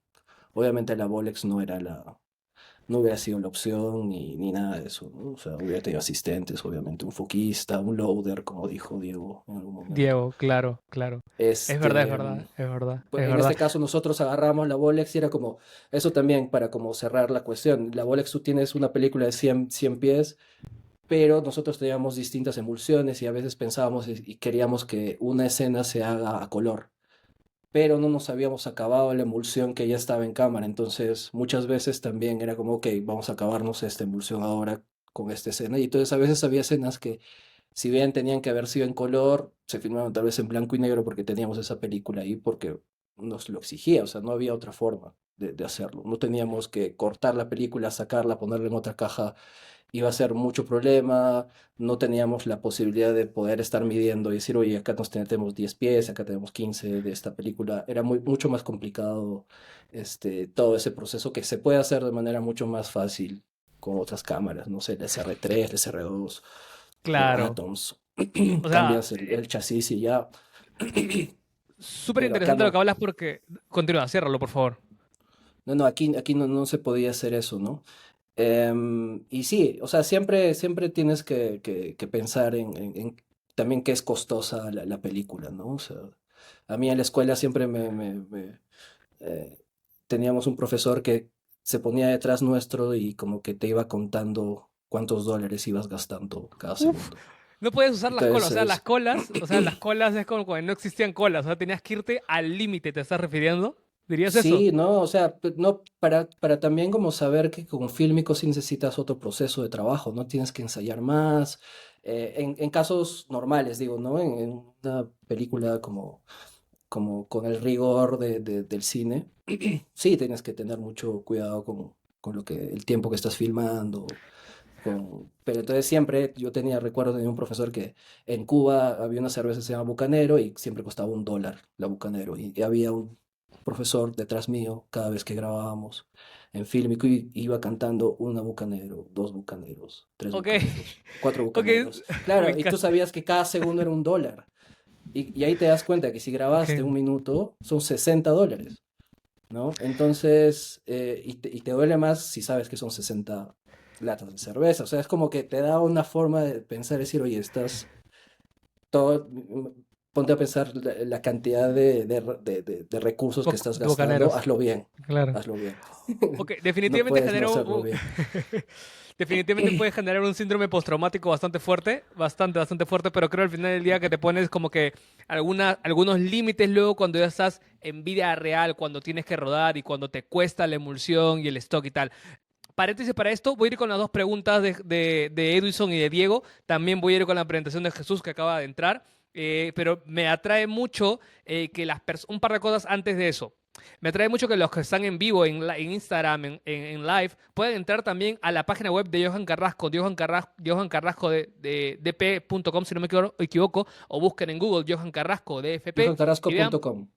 Obviamente la Bolex no hubiera sido la opción ni nada de eso, ¿no? O sea, hubiera tenido asistentes, obviamente, un foquista, un loader, como dijo Diego en algún momento. Diego, claro, claro. Es verdad, es Este, verdad, es verdad, pues, es en verdad. este caso nosotros agarramos la Bolex y era como, eso también para como cerrar la cuestión. La Bolex tú tienes una película de 100 pies, pero nosotros teníamos distintas emulsiones y a veces pensábamos y queríamos que una escena se haga a color, pero no nos habíamos acabado la emulsión que ya estaba en cámara. Entonces muchas veces también era como, ok, vamos a acabarnos esta emulsión ahora con esta escena. Y entonces a veces había escenas que si bien tenían que haber sido en color, se filmaron tal vez en blanco y negro porque teníamos esa película ahí, porque nos lo exigía, o sea, no había otra forma de hacerlo. No teníamos que cortar la película, sacarla, ponerla en otra caja, iba a ser mucho problema, no teníamos la posibilidad de poder estar midiendo y decir, oye, acá tenemos 10 pies, acá tenemos 15 de esta película. Era mucho más complicado todo ese proceso que se puede hacer de manera mucho más fácil con otras cámaras, no sé, el SR3, el SR2 o Claro. Atoms. O sea, Cambias el chasis y ya. súper Pero acá interesante lo que no. hablas porque... Continúa, ciérralo, por favor. No, no, aquí no se podía hacer eso, ¿no? Y sí, o sea, siempre tienes que pensar en también que es costosa la película, ¿no? O sea, a mí en la escuela siempre eh, teníamos un profesor que se ponía detrás nuestro y como que te iba contando cuántos dólares ibas gastando cada Uf, segundo. no puedes usar las colas, Entonces, o sea, las colas es como cuando no existían colas, o sea, tenías que irte al límite, ¿te estás refiriendo? ¿Dirías eso? sí, ¿no? O sea, no, para también como saber que como fílmico sí necesitas otro proceso de trabajo, ¿no? Tienes que ensayar más. En casos normales, digo, ¿no? En una película como con el rigor del cine, sí tienes que tener mucho cuidado con el tiempo que estás filmando. Pero entonces siempre, yo recuerdo de un profesor que en Cuba había una cerveza que se llama Bucanero y siempre costaba $1 la Bucanero. Y había un profesor detrás mío cada vez que grabábamos en Fílmico y iba cantando una Bucanero, dos Bucaneros, tres Ok, Bucaneros, cuatro ok, Bucaneros. me Claro, y tú encanta. sabías que cada segundo era $1. Y ahí te das cuenta que si Ok, grabaste un minuto son $60, ¿no? Entonces, y te duele más si sabes que son 60 latas de cerveza. O sea, es como que te da una forma de pensar, decir, oye, todo, ponte a pensar la cantidad de recursos que estás de gastando, bucaneros, hazlo bien, claro. hazlo bien. Ok, No definitivamente puedes no genera hacerlo bien. definitivamente puede generar un síndrome postraumático bastante fuerte, bastante fuerte, pero creo al final del día que te pones como que algunos límites luego cuando ya estás en vida real, cuando tienes que rodar y cuando te cuesta la emulsión y el stock y tal. Paréntesis para esto, voy a ir con las dos preguntas de Edison y de Diego. También voy a ir con la presentación de Jesús que acaba de entrar. Pero me atrae mucho que un par de cosas antes de eso. Me atrae mucho que los que están en vivo en Instagram, en live, puedan entrar también a la página web de Johan Carrasco, Johan Carrasco de dp.com, si no me equivoco, o busquen en Google Johan Carrasco de FP y vean. JohanCarrasco.com.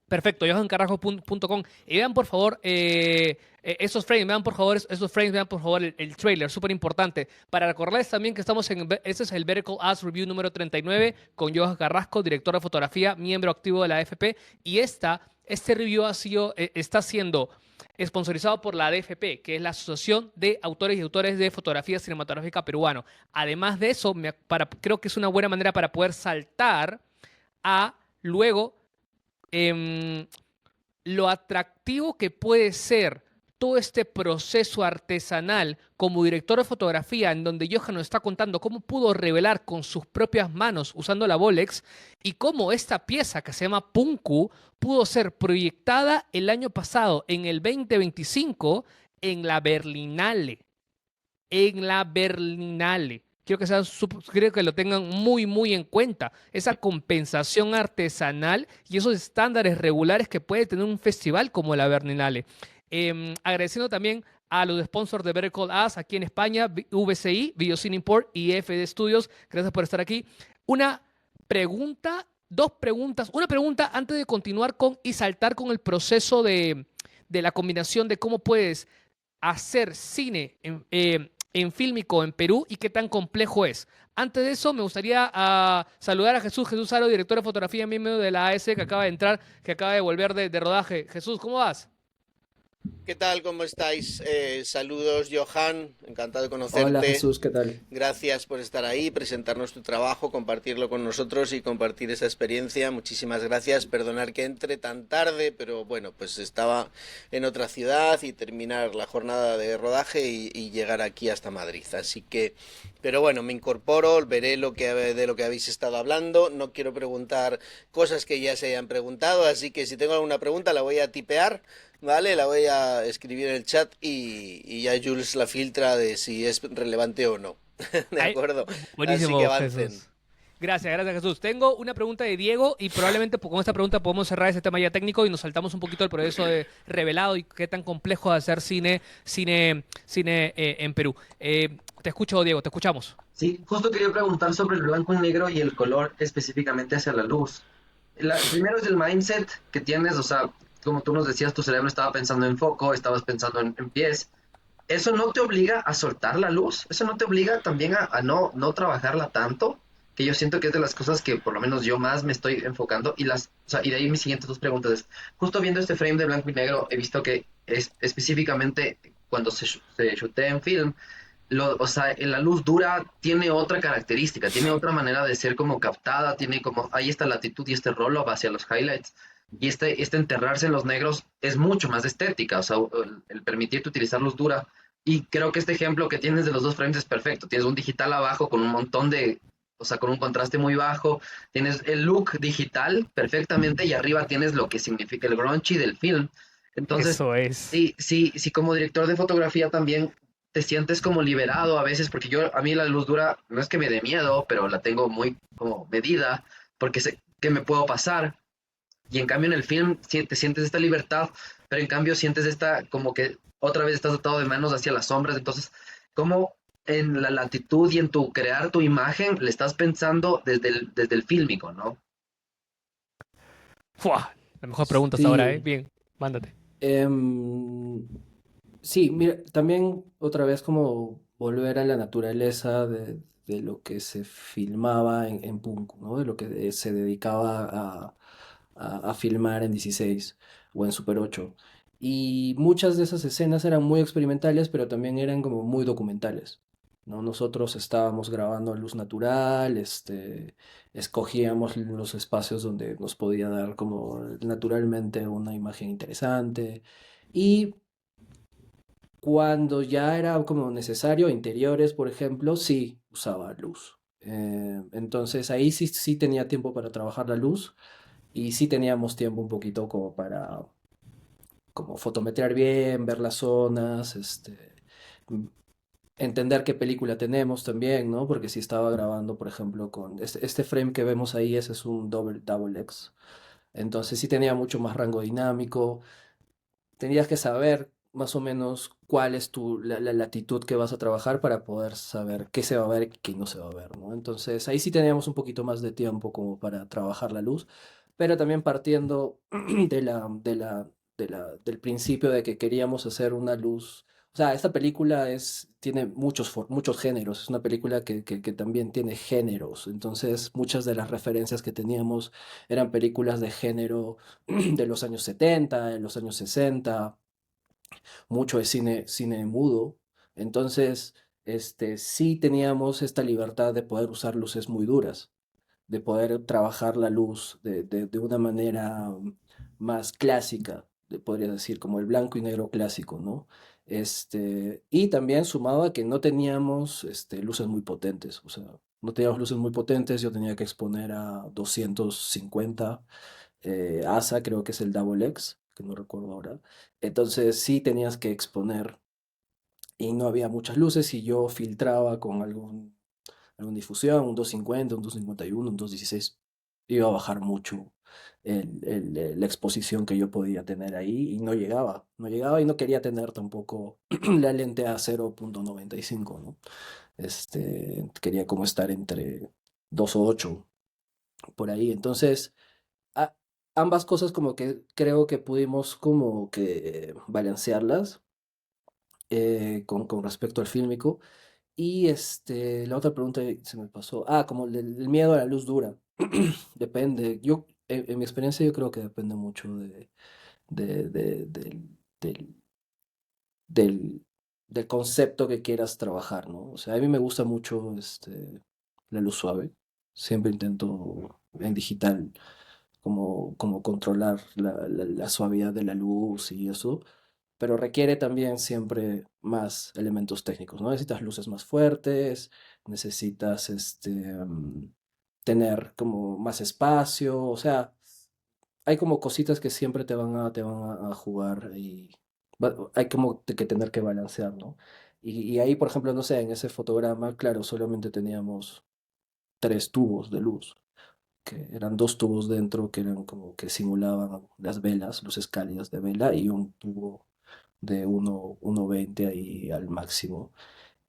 Perfecto, johancarrasco.com. Y vean por favor esos frames, vean por favor el trailer, súper importante. Para recordarles también que este es el Vertical As Review número 39 con Johan Carrasco, director de fotografía, miembro activo de la AFP. Y este review está siendo sponsorizado por la ADFP, que es la Asociación de Autores y Autores de Fotografía Cinematográfica Peruano. Además de eso, creo que es una buena manera para poder saltar a luego em, lo atractivo que puede ser todo este proceso artesanal como director de fotografía, en donde Johan nos está contando cómo pudo revelar con sus propias manos usando la Bolex y cómo esta pieza que se llama Punku pudo ser proyectada el año pasado, en el 2025, en la Berlinale. En la Berlinale. Quiero que lo tengan muy, muy en cuenta. Esa compensación artesanal y esos estándares regulares que puede tener un festival como la Berlinale. Agradeciendo también a los sponsors de Better Call Us aquí en España, VCI, Videocine Import y FD Studios. Gracias por estar aquí. Una pregunta, dos preguntas. Una pregunta antes de continuar y saltar con el proceso de la combinación de cómo puedes hacer cine en Fílmico en Perú y qué tan complejo es. Antes de eso, me gustaría saludar a Jesús Aro, director de fotografía, miembro de la AS, que acaba de entrar, que acaba de volver de rodaje. Jesús, ¿cómo vas? ¿Qué tal? ¿Cómo estáis? Saludos, Johan. Encantado de Hola conocerte. Jesús, ¿qué tal? Gracias por estar ahí, presentarnos tu trabajo, compartirlo con nosotros y compartir esa experiencia. Muchísimas gracias. Perdonar que entre tan tarde, pero bueno, pues estaba en otra ciudad y terminar la jornada de rodaje y llegar aquí hasta Madrid. Así que, pero bueno, me incorporo, veré de lo que habéis estado hablando. No quiero preguntar cosas que ya se hayan preguntado, así que si tengo alguna pregunta la voy a tipear. Vale, la voy a escribir en el chat y ya Jules la filtra de si es relevante o no. ¿De Ay, acuerdo? Así que buenísimo, avancen. Jesús. Gracias Jesús. Tengo una pregunta de Diego y probablemente con esta pregunta podemos cerrar ese tema ya técnico y nos saltamos un poquito del proceso de revelado y qué tan complejo es hacer cine en Perú. Te escucho, Diego, te escuchamos. Sí, justo quería preguntar sobre el blanco y negro y el color específicamente hacia la luz. Primero es el mindset que tienes, o sea, como tú nos decías, tu cerebro estaba pensando en foco, estabas pensando en pies. ¿Eso no te obliga a soltar la luz? ¿Eso no te obliga también a no trabajarla tanto? Que yo siento que es de las cosas que por lo menos yo más me estoy enfocando. O sea, y de ahí mis siguientes dos preguntas es, justo viendo este frame de blanco y negro, he visto que es específicamente cuando se shootea en film, o sea, la luz dura tiene otra característica, tiene otra manera de ser como captada, tiene como, ahí esta latitud y este roll-up hacia los highlights. Y este enterrarse en los negros es mucho más estética, o sea, el permitirte utilizar luz dura. Y creo que este ejemplo que tienes de los dos frames es perfecto. Tienes un digital abajo con un montón de, o sea, con un contraste muy bajo. Tienes el look digital perfectamente y arriba tienes lo que significa el grungy del film. Entonces, Eso es. sí, como director de fotografía también te sientes como liberado a veces, porque a mí la luz dura no es que me dé miedo, pero la tengo muy como medida, porque sé que me puedo pasar. Y en cambio en el film sí, te sientes esta libertad, pero en cambio sientes esta como que otra vez estás atado de manos hacia las sombras. Entonces, como en la latitud y en tu crear tu imagen, le estás pensando desde el fílmico, ¿no? ¡Fua! La mejor pregunta hasta ahora, ¿eh? Sí. Bien, mándate. Em, sí, mira, también otra vez como volver a la naturaleza de lo que se filmaba en Punko, ¿no? De lo que se dedicaba a filmar en 16 o en Super 8. Y muchas de esas escenas eran muy experimentales, pero también eran como muy documentales, ¿no? Nosotros estábamos grabando a luz natural, escogíamos los espacios donde nos podía dar como naturalmente una imagen interesante. Y cuando ya era como necesario, interiores, por ejemplo, sí usaba luz. Entonces ahí sí tenía tiempo para trabajar la luz y sí teníamos tiempo un poquito como para como fotometrar bien, ver las zonas, m- entender qué película tenemos también, ¿no? Porque si estaba grabando, por ejemplo, con este frame que vemos ahí, ese es un double X. Entonces sí tenía mucho más rango dinámico. Tenías que saber más o menos cuál es la latitud que vas a trabajar para poder saber qué se va a ver y qué no se va a ver, ¿no? Entonces ahí sí teníamos un poquito más de tiempo como para trabajar la luz, pero también partiendo del principio de que queríamos hacer una luz. O sea, esta película tiene muchos géneros, es una película que también tiene géneros, entonces muchas de las referencias que teníamos eran películas de género de los años 70, de los años 60, mucho de cine mudo. Entonces, sí teníamos esta libertad de poder usar luces muy duras, de poder trabajar la luz de una manera más clásica, podría decir, como el blanco y negro clásico, ¿no? Y también sumado a que no teníamos luces muy potentes, o sea, no teníamos luces muy potentes, yo tenía que exponer a 250 ASA, creo que es el Double X, que no recuerdo ahora. Entonces sí tenías que exponer y no había muchas luces y yo filtraba con alguna difusión, un 250, un 251, un 216. Iba a bajar mucho la exposición que yo podía tener ahí y no llegaba y no quería tener tampoco la lente a 0.95, ¿no? Quería como estar entre 2 o 8 por ahí. Entonces a- ambas cosas como que creo que pudimos como que balancearlas con respecto al fílmico. Y la otra pregunta se me pasó. Ah, como el miedo a la luz dura. Depende. En mi experiencia, yo creo que depende mucho de- de- del, del, del, del concepto que quieras trabajar, ¿no? O sea, a mí me gusta mucho la luz suave. Siempre intento en digital como controlar la suavidad de la luz y eso, pero requiere también siempre más elementos técnicos, ¿no? Necesitas luces más fuertes, necesitas tener como más espacio, o sea, hay como cositas que siempre te van a jugar y hay como que tener que balancear, ¿no? Y ahí, por ejemplo, no sé, en ese fotograma, claro, solamente teníamos 3 tubos de luz que eran 2 tubos dentro que eran como que simulaban las velas, luces cálidas de vela y un tubo de 1.20 ahí al máximo.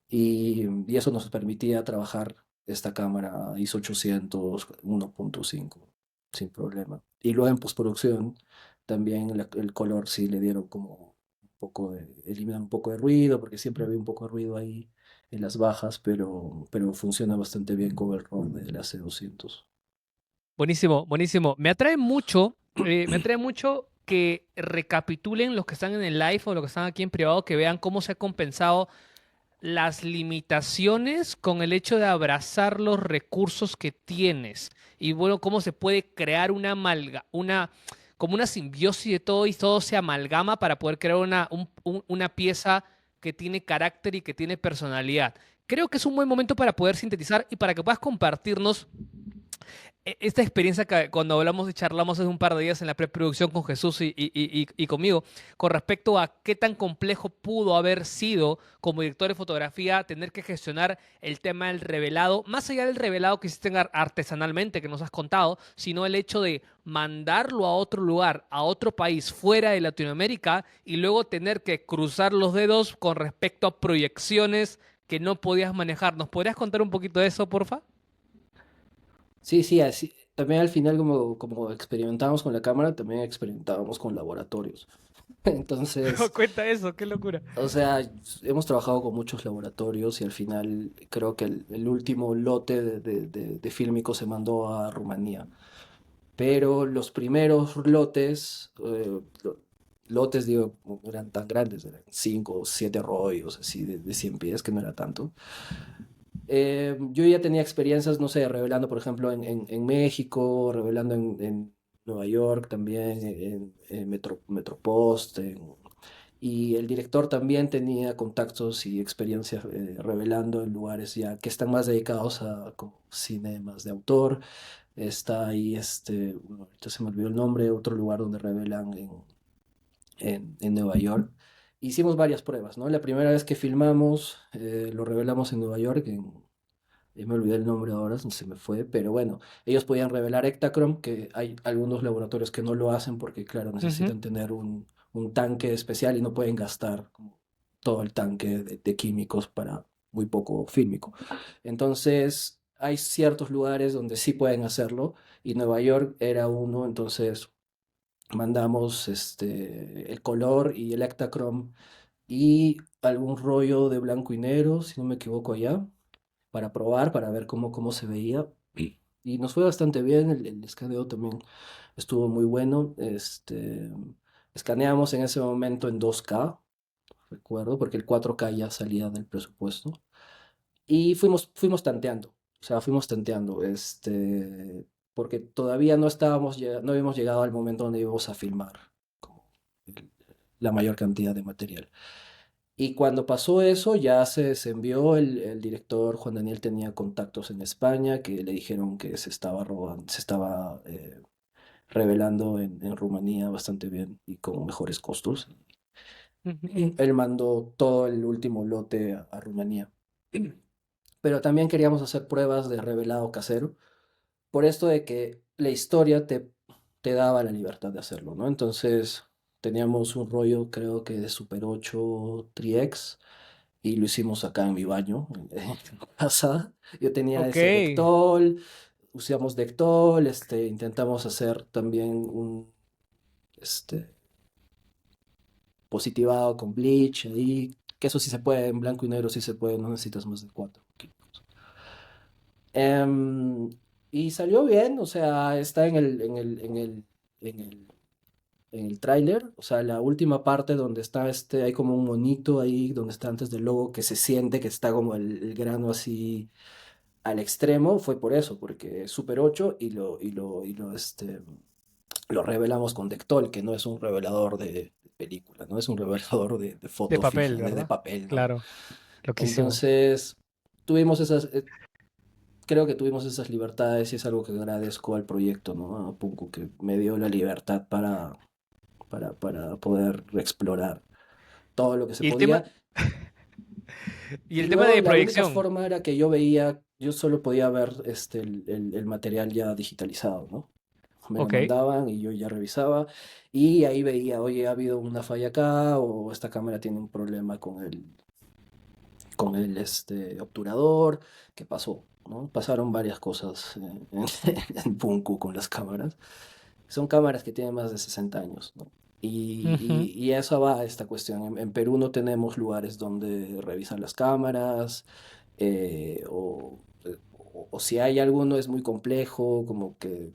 Y eso nos permitía trabajar esta cámara ISO 800 1.5 sin problema. Y luego en postproducción también el color sí le dieron como un poco eliminan un poco de ruido, porque siempre había un poco de ruido ahí en las bajas, pero funciona bastante bien con el RAW de la C200. Buenísimo, buenísimo. Me atrae mucho que recapitulen los que están en el live o los que están aquí en privado, que vean cómo se ha compensado las limitaciones con el hecho de abrazar los recursos que tienes. Y bueno, cómo se puede crear como una simbiosis de todo y todo se amalgama para poder crear una pieza que tiene carácter y que tiene personalidad. Creo que es un buen momento para poder sintetizar y para que puedas compartirnos esta experiencia que cuando hablamos y charlamos hace un par de días en la preproducción con Jesús y conmigo, con respecto a qué tan complejo pudo haber sido como director de fotografía tener que gestionar el tema del revelado, más allá del revelado que hiciste artesanalmente, que nos has contado, sino el hecho de mandarlo a otro lugar, a otro país fuera de Latinoamérica y luego tener que cruzar los dedos con respecto a proyecciones que no podías manejar. ¿Nos podrías contar un poquito de eso, porfa? Sí, sí, así. También al final, como experimentábamos con la cámara, también experimentábamos con laboratorios. Entonces, Cuenta eso, qué locura. o sea, hemos trabajado con muchos laboratorios y al final creo que el último lote de fílmico se mandó a Rumanía. Pero los primeros lotes, lotes, digo, no eran tan grandes, eran 5 o 7 rollos, así, de 100 pies, que no era tanto. Yo ya tenía experiencias, no sé, revelando, por ejemplo, en México, revelando en Nueva York también, en Metropost, y el director también tenía contactos y experiencias revelando en lugares ya que están más dedicados a como cine más de autor. Está ahí, bueno, ahorita se me olvidó el nombre, otro lugar donde revelan en Nueva York. Hicimos varias pruebas, ¿no? La primera vez que filmamos, lo revelamos en Nueva York, me olvidé el nombre ahora, se me fue, pero bueno, ellos podían revelar Ektachrome, que hay algunos laboratorios que no lo hacen porque, claro, Ujú. necesitan tener un tanque especial y no pueden gastar como todo el tanque de químicos para muy poco fílmico. Entonces, hay ciertos lugares donde sí pueden hacerlo y Nueva York era uno, entonces mandamos el color y el Ektachrome y algún rollo de blanco y negro, si no me equivoco allá, para probar, para ver cómo se veía. Y nos fue bastante bien, el escaneo también estuvo muy bueno. Escaneamos en ese momento en 2K, recuerdo, porque el 4K ya salía del presupuesto. Y fuimos tanteando, o sea, fuimos tanteando, porque todavía no habíamos llegado al momento donde íbamos a filmar como el- la mayor cantidad de material. Y cuando pasó eso, ya se envió, el director Juan Daniel tenía contactos en España que le dijeron que se estaba robando, se estaba revelando en Rumanía bastante bien y con mejores costos. Ujú. Y él mandó todo el último lote a Rumanía. Pero también queríamos hacer pruebas de revelado casero, por esto de que la historia te daba la libertad de hacerlo, ¿no? Entonces teníamos un rollo, creo que de Super 8 Tri-X, y lo hicimos acá en mi baño, en casa. Yo tenía Ok. ese Dectol, usamos Dectol, intentamos hacer también un este, positivado con bleach ahí, que eso sí se puede, en blanco y negro sí se puede, no necesitas más de 4 kilos. Em, y salió bien, o sea, está en el tráiler, o sea, la última parte donde está hay como un monito ahí, donde está antes del logo, que se siente que está como el grano así al extremo, fue por eso, porque es Super 8 lo revelamos con Dectol, que no es un revelador de película, no es un revelador de De foto papel, fija, de ¿verdad? papel, ¿no? Claro, loquísimo. Entonces, tuvimos esas, creo que tuvimos esas libertades y es algo que agradezco al proyecto, ¿no? A Punku, que me dio la libertad para poder explorar todo lo que se Y el podía. tema, y Y el tema luego de la única proyección. forma era que yo solo podía ver el material ya digitalizado, ¿no? Me lo Ok. mandaban y yo ya revisaba y ahí veía, oye, ha habido una falla acá o esta cámara tiene un problema con el obturador, ¿qué pasó? ¿No? Pasaron varias cosas en Punku con las cámaras. Son cámaras que tienen más de 60 años, ¿no? Y, Ujú. y eso va a esta cuestión. En Perú no tenemos lugares donde revisar las cámaras, o si hay alguno es muy complejo, como que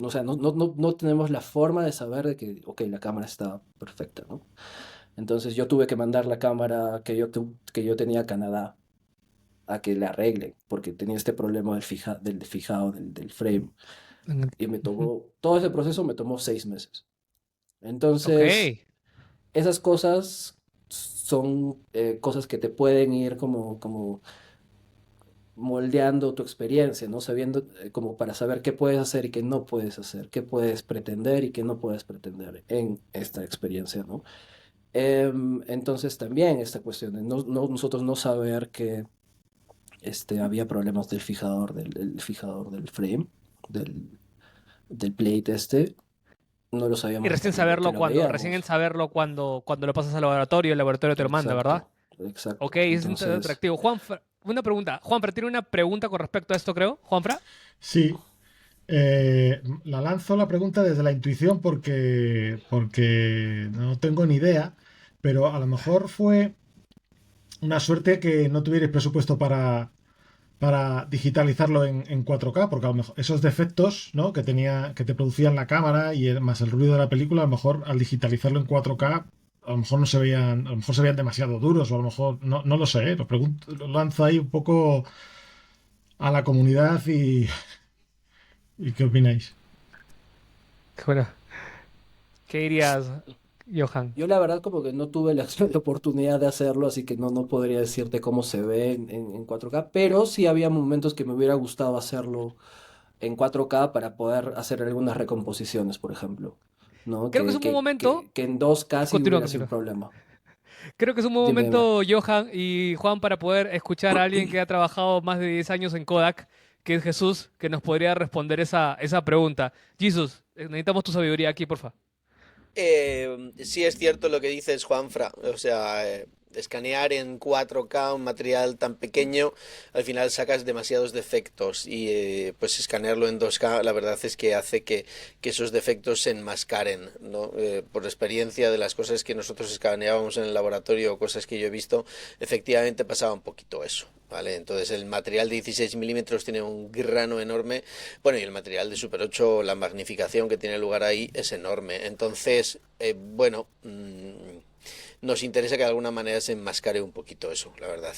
O sea, no tenemos la forma de saber de que, ok, la cámara está perfecta, ¿no? Entonces yo tuve que mandar la cámara que yo tenía a Canadá a que la arreglen, porque tenía este problema del fijado del frame. Y me Ujú. tomó, todo ese proceso me tomó 6 meses. Ok. Entonces, esas cosas son cosas que te pueden ir como moldeando tu experiencia, ¿no? Sabiendo, como para saber qué puedes hacer y qué no puedes hacer, qué puedes pretender y qué no puedes pretender en esta experiencia, ¿no? Entonces también esta cuestión de nosotros no saber que había problemas del fijador del frame, del, del plate no lo Y sabíamos hasta recién que saberlo lo cuando, recién en veíamos. saberlo cuando lo pasas al laboratorio, el laboratorio te lo manda, ¿verdad? Exacto, exacto. Ok, es Entonces, atractivo. Juanfra, una pregunta. Juanfra, tiene una pregunta con respecto a esto, creo. Juanfra. Sí, la lanzo la pregunta desde la intuición porque no tengo ni idea, pero a lo mejor fue una suerte que no tuvierais presupuesto para digitalizarlo en 4K, porque a lo mejor esos defectos, ¿no? que te producían la cámara y más el ruido de la película, a lo mejor al digitalizarlo en 4K, a lo mejor no se veían, a lo mejor se veían demasiado duros, o a lo mejor, no lo sé, lo pregunto, lo lanzo ahí un poco a la comunidad y ¿qué opináis? Bueno, ¿qué dirías, Johan? yo la verdad como que no tuve la oportunidad de hacerlo, así que no podría decirte cómo se ve en 4K, pero sí había momentos que me hubiera gustado hacerlo en 4K para poder hacer algunas recomposiciones, por ejemplo, ¿no? Creo que es un buen momento. Que en 2K sí Continúa, hubiera sido un continúa. problema. Creo que es un buen Dime, dime. momento, Johan y Juan, para poder escuchar a alguien que ha trabajado más de 10 años en Kodak, que es Jesús, que nos podría responder esa pregunta. Jesús, necesitamos tu sabiduría aquí, porfa. Sí es cierto lo que dices, Juanfra. O sea, escanear en 4K un material tan pequeño, al final sacas demasiados defectos y pues escanearlo en 2K, la verdad es que hace que esos defectos se enmascaren, ¿no? Por experiencia de las cosas que nosotros escaneábamos en el laboratorio o cosas que yo he visto, efectivamente pasaba un poquito eso. ¿Vale? Entonces el material de 16 milímetros tiene un grano enorme. Bueno, y el material de Super 8, la magnificación que tiene lugar ahí es enorme. Entonces, bueno, nos interesa que de alguna manera se enmascare un poquito eso, la verdad.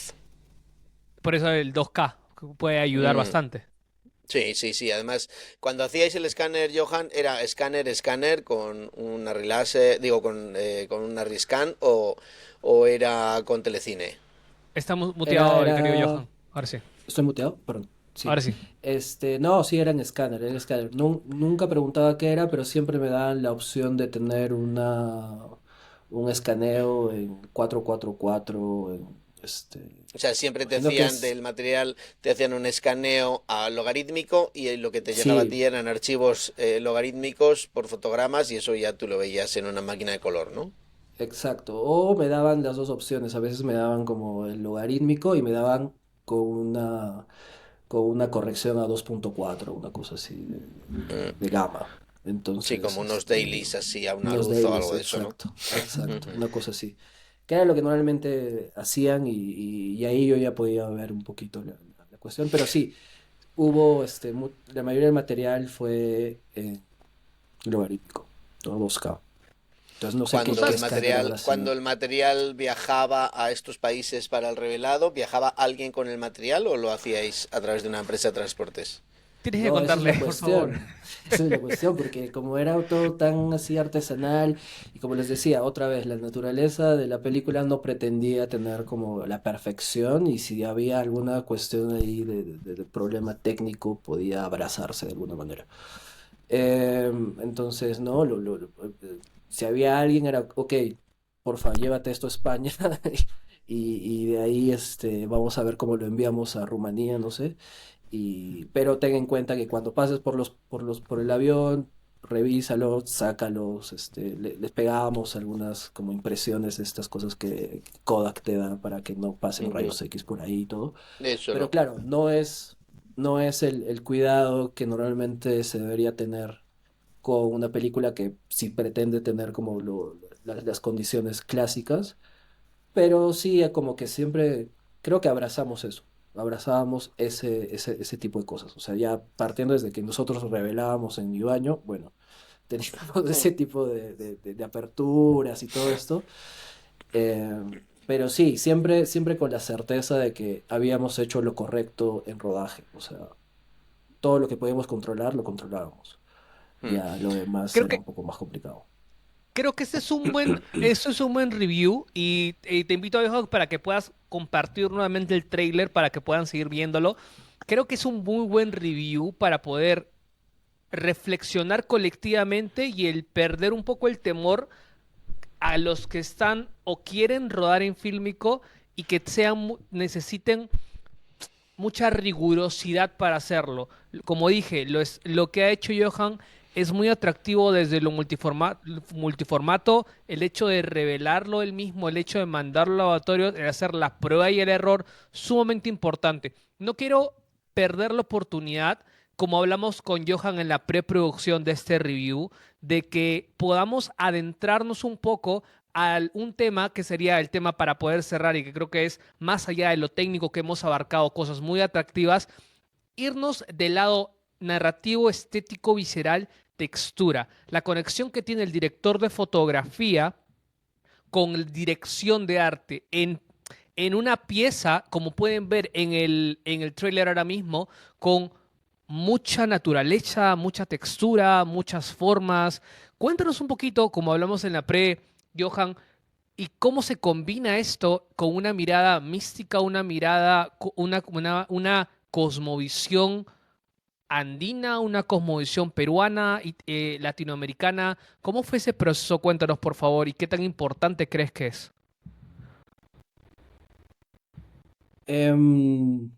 Por eso el 2K que puede ayudar Mm, bastante. sí, sí, sí. Además, cuando hacíais el escáner, Johan, ¿era escáner con una relase, digo, con una Riscan o era con telecine? Estamos Era, muteado, querido era... Johan. Ahora sí. ¿Estoy muteado? Perdón. Sí. Ahora sí. No, sí, eran escáner, era escáner. Nunca preguntaba qué era, pero siempre me daban la opción de tener un escaneo en 444, O sea, siempre te imagino que hacían es, del material, te hacían un escaneo a logarítmico y lo que te llegaba a sí, ti eran archivos logarítmicos por fotogramas y eso ya tú lo veías en una máquina de color, ¿no? exacto. O me daban las dos opciones, a veces me daban como el logarítmico y me daban con una, con una corrección a 2.4, una cosa así Mm, de gama. sí, Entonces, como unos dailies así a una unos luz o dailies, algo de eso, ¿no? exacto, exacto, Ujú. una cosa así. Que era lo que normalmente hacían y ahí yo ya podía ver un poquito la cuestión, pero sí, hubo, la mayoría del material fue logarítmico, todo 2K. Entonces no sé Tú sabes, escáner habrá Cuando sido. el material viajaba a estos países para el revelado, ¿viajaba alguien con el material o lo hacíais a través de una empresa de transportes? tienes que No, esa es contarle, la por favor. cuestión. Esa es la cuestión, porque como era todo tan así artesanal, y como les decía, otra vez, la naturaleza de la película no pretendía tener como la perfección, y si había alguna cuestión ahí de problema técnico, podía abrazarse de alguna manera. Entonces, no, si había alguien era, ok, porfa, llévate esto a España, y de ahí vamos a ver cómo lo enviamos a Rumanía, no sé. Pero ten en cuenta que cuando pases por el avión, revísalos, sácalos, les pegamos algunas como impresiones de estas cosas que Kodak te da para que no pasen Ujú. rayos X por ahí y todo. Eso Pero no. claro, no es el cuidado que normalmente se debería tener con una película que sí pretende tener como las condiciones clásicas, pero sí como que siempre creo que abrazamos eso. abrazábamos ese tipo de cosas. O sea, ya partiendo desde que nosotros revelábamos en mi baño, bueno, teníamos ese tipo de aperturas y todo esto. Eh, pero sí, siempre con la certeza de que habíamos hecho lo correcto en rodaje. O sea, todo lo que podíamos controlar, lo controlábamos. Mm. Ya lo demás Creo era que un poco más complicado. Creo que eso es un buen review y te invito a Johan, para que puedas compartir nuevamente el trailer para que puedan seguir viéndolo. Creo que es un muy buen review para poder reflexionar colectivamente y el perder un poco el temor a los que están o quieren rodar en fílmico y que necesiten mucha rigurosidad para hacerlo. Como dije, lo que ha hecho Johan es muy atractivo desde lo multiformato, el hecho de revelarlo él mismo, el hecho de mandarlo al laboratorio, de hacer la prueba y el error, sumamente importante. No quiero perder la oportunidad, como hablamos con Johan en la preproducción de este review, de que podamos adentrarnos un poco a un tema que sería el tema para poder cerrar y que creo que es más allá de lo técnico que hemos abarcado, cosas muy atractivas, irnos del lado narrativo, estético, visceral, textura, la conexión que tiene el director de fotografía con dirección de arte en una pieza, como pueden ver en el tráiler ahora mismo, con mucha naturaleza, mucha textura, muchas formas. Cuéntanos un poquito, como hablamos en la pre, Johan, y cómo se combina esto con una mirada mística, una mirada, una cosmovisión andina, una cosmovisión peruana y latinoamericana. ¿Cómo fue ese proceso? Cuéntanos, por favor, y qué tan importante crees que es. Em,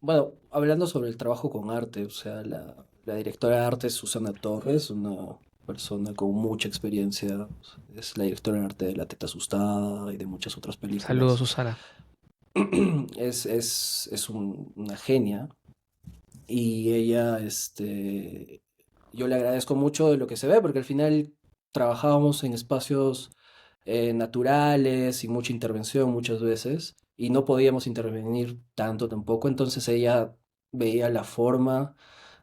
bueno, hablando sobre el trabajo con arte, o sea, la directora de arte es Susana Torres, una persona con mucha experiencia. Es la directora de arte de La Teta Asustada y de muchas otras Saludos, películas. Susana. Una genia y ella, yo le agradezco mucho de lo que se ve, porque al final trabajábamos en espacios naturales y mucha intervención muchas veces, y no podíamos intervenir tanto tampoco, entonces ella veía la forma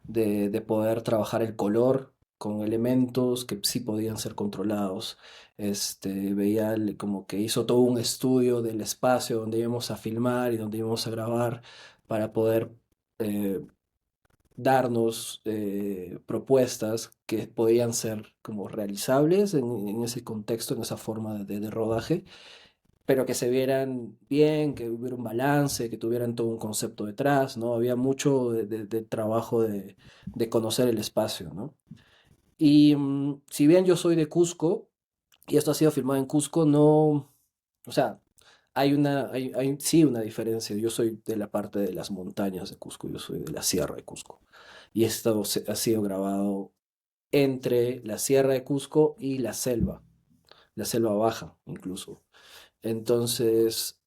de poder trabajar el color con elementos que sí podían ser controlados. Veía como que hizo todo un estudio del espacio donde íbamos a filmar y donde íbamos a grabar para poder eh, darnos propuestas que podían ser como realizables en ese contexto, en esa forma de rodaje, pero que se vieran bien, que hubiera un balance, que tuvieran todo un concepto detrás, ¿no? Había mucho de trabajo de conocer el espacio, ¿no? Y si bien yo soy de Cusco, y esto ha sido filmado en Cusco, no, o sea, hay sí una diferencia. Yo soy de la parte de las montañas de Cusco, yo soy de la sierra de Cusco. Y esto ha sido grabado entre la sierra de Cusco y la selva baja incluso. Entonces,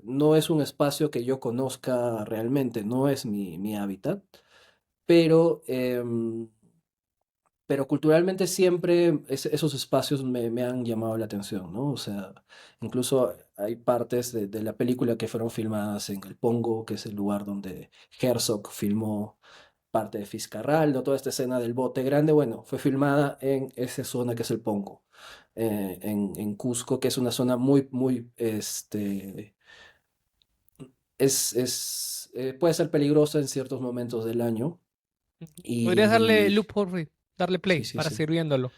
no es un espacio que yo conozca realmente, no es mi hábitat, pero pero culturalmente siempre esos espacios me han llamado la atención, ¿no? O sea, incluso hay partes de la película que fueron filmadas en el Pongo, que es el lugar donde Herzog filmó parte de Fiscarraldo, toda esta escena del bote grande, bueno, fue filmada en esa zona que es el Pongo, en Cusco, que es una zona muy, puede ser peligrosa en ciertos momentos del año. Podrías darle Y loop, Jorge, darle sí, play sí, para sí. seguir viéndolo,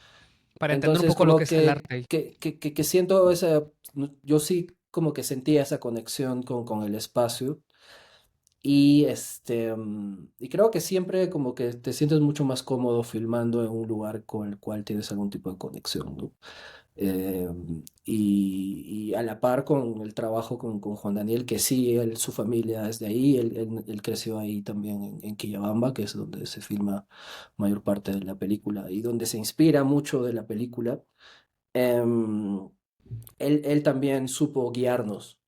para entender un Entonces, poco lo que como es el arte ahí. que siento esa, yo sí como que sentía esa conexión con el espacio y y creo que siempre como que te sientes mucho más cómodo filmando en un lugar con el cual tienes algún tipo de conexión, ¿no? Y a la par con el trabajo con Juan Daniel, que sí, su familia es de ahí, él creció ahí también en Quillabamba, que es donde se filma mayor parte de la película y donde se inspira mucho de la película. Em, él también supo guiarnos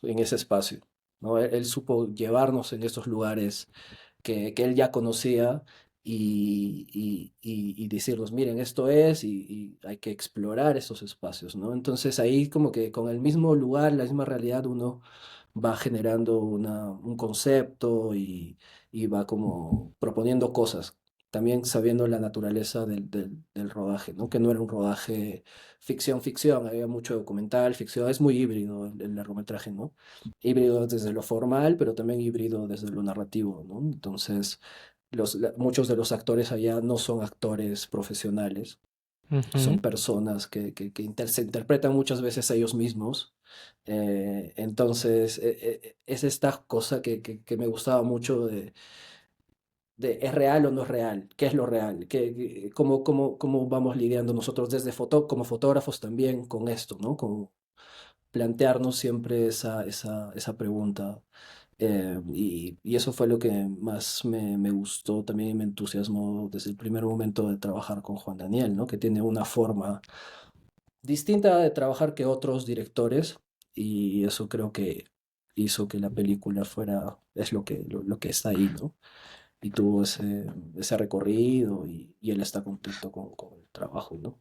en ese espacio, ¿no? Él supo llevarnos en esos lugares que él ya conocía y decirnos, miren, esto es y hay que explorar esos espacios, ¿no? Entonces ahí como que con el mismo lugar, la misma realidad, uno va generando un concepto y va como proponiendo cosas, también sabiendo la naturaleza del rodaje, ¿no? Que no era un rodaje ficción, había mucho documental, ficción, es muy híbrido el largometraje, ¿no? Híbrido desde lo formal, pero también híbrido desde lo narrativo, ¿no? Entonces, muchos de los actores allá no son actores profesionales, son Ujú. personas se interpretan muchas veces a ellos mismos. Entonces, es esta cosa que me gustaba mucho de ¿es real o no es real? ¿Qué es lo real? ¿Cómo vamos lidiando nosotros desde como fotógrafos también con esto, ¿no? Con plantearnos siempre esa pregunta. Y eso fue lo que más me gustó también y me entusiasmó desde el primer momento de trabajar con Juan Daniel, ¿no? Que tiene una forma distinta de trabajar que otros directores y eso creo que hizo que la película es lo que está ahí, ¿no? Y tuvo ese recorrido y él está contento con el trabajo, ¿no?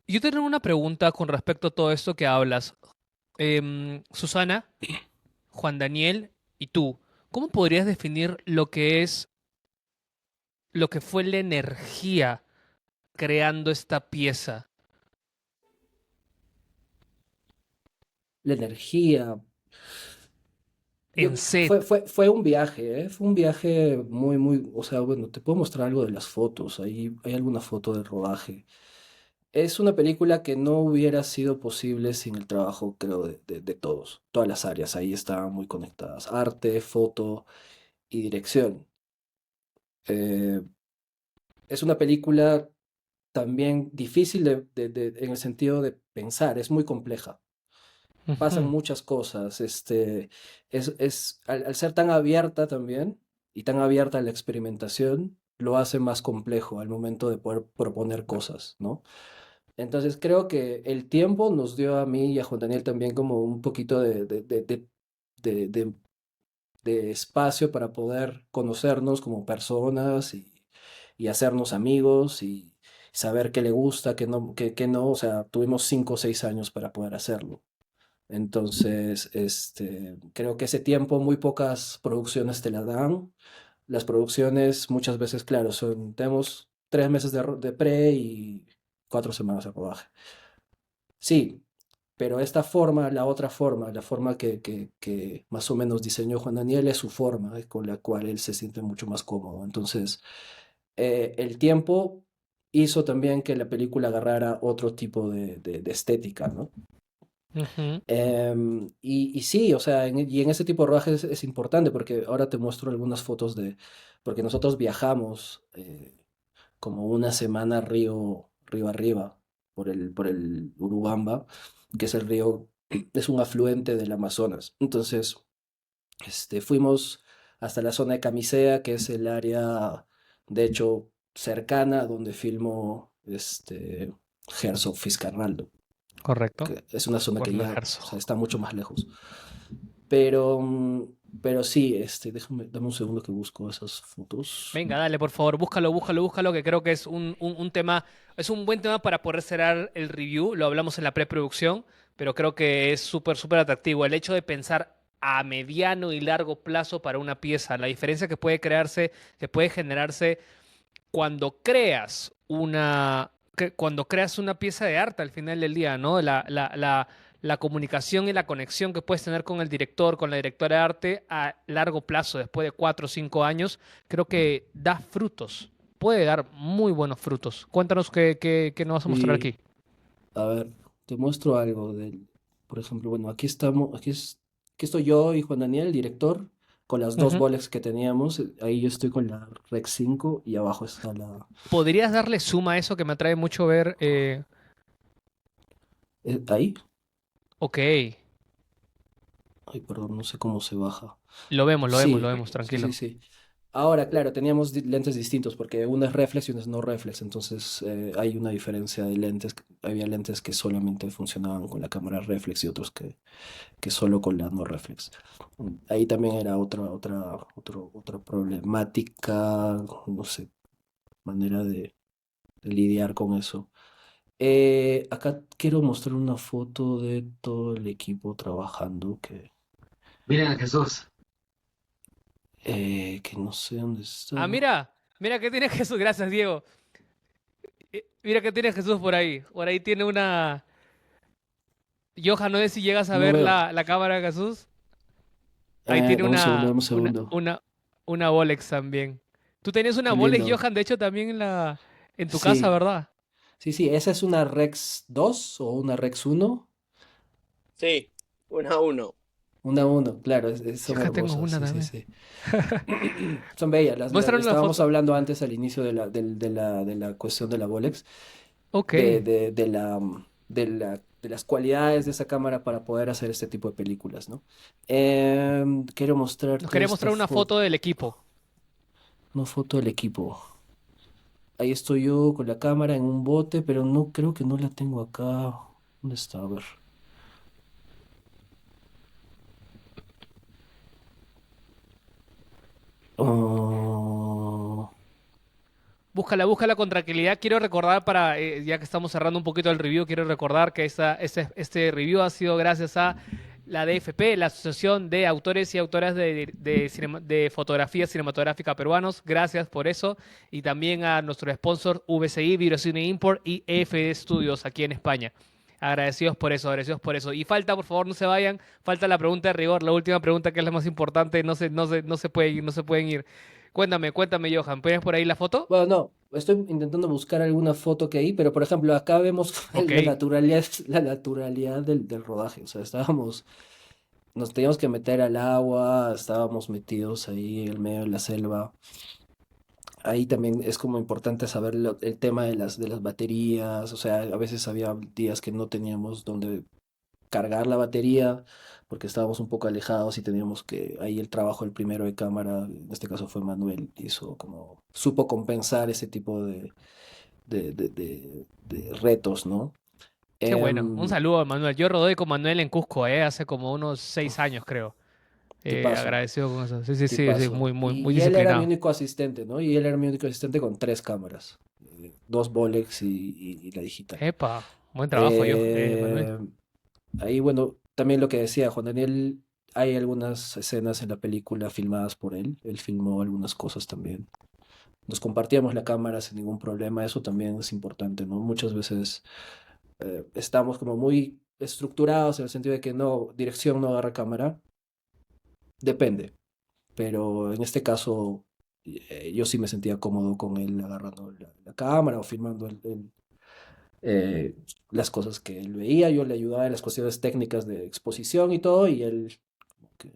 Yo tengo una pregunta con respecto a todo esto que hablas. Susana, Juan Daniel y tú, ¿cómo podrías definir lo que es, lo que fue la energía creando esta pieza La energía, en set? fue un viaje, ¿eh? Fue un viaje muy, o sea, bueno, te puedo mostrar algo de las fotos, ahí hay alguna foto del rodaje. Es una película que no hubiera sido posible sin el trabajo, creo, de todos, todas las áreas, ahí estaban muy conectadas, arte, foto y dirección. Eh, es una película también difícil en el sentido de pensar, es muy compleja. Pasan Ujú. muchas cosas. Al ser tan abierta también y tan abierta a la experimentación, lo hace más complejo al momento de poder proponer cosas, ¿no? Entonces creo que el tiempo nos dio a mí y a Juan Daniel también como un poquito de, de- de espacio para poder conocernos como personas y hacernos amigos y saber qué le gusta, qué no. O sea, tuvimos 5 o 6 años para poder hacerlo. Entonces, creo que ese tiempo muy pocas producciones te la dan. Las producciones muchas veces, claro, tenemos 3 meses de pre y 4 semanas de rodaje. Sí, pero esta forma, la otra forma, la forma que más o menos diseñó Juan Daniel es su forma, con la cual él se siente mucho más cómodo. Entonces, el tiempo hizo también que la película agarrara otro tipo de estética, ¿no? Ujú. Y sí, o sea, y en ese tipo de rodajes es importante porque ahora te muestro algunas fotos porque nosotros viajamos como una semana río arriba por el Urubamba, que es el río, es un afluente del Amazonas. Entonces, fuimos hasta la zona de Camisea, que es el área, de hecho, cercana a donde filmó Herzog Fiscarraldo, Correcto. que es una zona que Werner ya, o sea, Herzog. está mucho más lejos. Pero, pero sí, dame un segundo que busco esas fotos. Venga, dale, por favor, búscalo, que creo que es un tema, es un buen tema para poder cerrar el review. Lo hablamos en la preproducción, pero creo que es súper atractivo. El hecho de pensar a mediano y largo plazo para una pieza, la diferencia que puede crearse, que puede generarse cuando cuando creas una pieza de arte al final del día, ¿no? La comunicación y la conexión que puedes tener con el director, con la directora de arte a largo plazo, después de 4 o 5 años, creo que da frutos. Puede dar muy buenos frutos. Cuéntanos qué nos vas a mostrar Y, aquí. a ver, te muestro algo por ejemplo, bueno, aquí estamos, aquí estoy yo y Juan Daniel, el director, con las dos Ujú. bolex que teníamos. Ahí yo estoy con la Rec 5 y abajo está ¿Podrías darle suma a eso que me atrae mucho ver? ahí. Ok, Ay, perdón, no sé cómo se baja. lo Sí, vemos, sí, tranquilo. sí. Ahora, claro, teníamos lentes distintos porque uno es reflex y uno es no reflex, entonces hay una diferencia de lentes. Había lentes que solamente funcionaban con la cámara reflex y otros que solo con la no reflex. Ahí también era otra problemática, no sé, manera de lidiar con eso. Acá quiero mostrar una foto de todo el equipo trabajando, que Miren a Jesús. Que no sé dónde Ah, está. mira que tiene Jesús. Gracias, Diego. Mira que tiene Jesús por ahí. Por ahí tiene una. Johan, no sé si llegas a No ver veo. la cámara de Jesús. Ahí tiene Dame un segundo, dame un una, segundo. una, una Bolex también. Tú tenías una Qué Bolex, lindo. Johan, de hecho, también en tu casa, Sí, ¿verdad? sí, sí. ¿Esa es una Rex 2 o una Rex 1? Sí, 1-1. Una 1, claro, Yo son acá tengo hermosas, una sí, sí, también. sí. Son bellas. Muéstrame una Estábamos foto. hablando antes al inicio de la cuestión de la Bolex, Ok. de las cualidades de esa cámara para poder hacer este tipo de películas, ¿no? Quiero Nos mostrarte quería esta mostrar una foto, foto del equipo. una foto del equipo. Ahí estoy yo con la cámara en un bote, pero no creo que no la tengo acá. ¿Dónde está? A ver. Oh, Búscala con tranquilidad. Quiero recordar ya que estamos cerrando un poquito el review, quiero recordar que este review ha sido gracias a la DFP, la Asociación de Autores y Autoras de Fotografía Cinematográfica Peruanos. Gracias por eso. Y también a nuestro sponsor VCI, Virocine Import y EFD Studios aquí en España. Agradecidos por eso, agradecidos por eso. Y falta, por favor, no se vayan, falta la pregunta de rigor, la última pregunta que es la más importante, no se puede ir, no se pueden ir. Cuéntame, Johan, ¿pones por ahí la foto? bueno, no, estoy intentando buscar alguna foto que hay, pero por ejemplo, acá vemos Ok, la naturalidad del rodaje. O sea, nos teníamos que meter al agua, estábamos metidos ahí en el medio de la selva. Ahí también es como importante saber el tema de las baterías. O sea, a veces había días que no teníamos donde cargar la batería porque estábamos un poco alejados y teníamos que, ahí el trabajo, el primero de cámara, en este caso fue Manuel, hizo como, supo compensar ese tipo de retos, ¿no? qué bueno. Un Em, saludo a Manuel. Yo rodé con Manuel en Cusco, hace como unos 6 años, creo. Tipazo, Agradecido con eso. Sí, sí, sí, sí, tipazo. muy Y él era mi disciplinado. único asistente, ¿no? Y él era mi único asistente con tres cámaras, dos Bolex y la digital. Epa, buen trabajo, Manuel. Eh, Ahí, bueno, también lo que decía Juan Daniel, hay algunas escenas en la película filmadas por él. Él filmó algunas cosas también. Nos compartíamos la cámara sin ningún problema, eso también es importante, ¿no? Muchas veces estamos como muy estructurados en el sentido de que no, dirección no agarra cámara, depende, pero en este caso yo sí me sentía cómodo con él agarrando la cámara o filmando eh, las cosas que él veía, yo le ayudaba en las cuestiones técnicas de exposición y todo, y él como que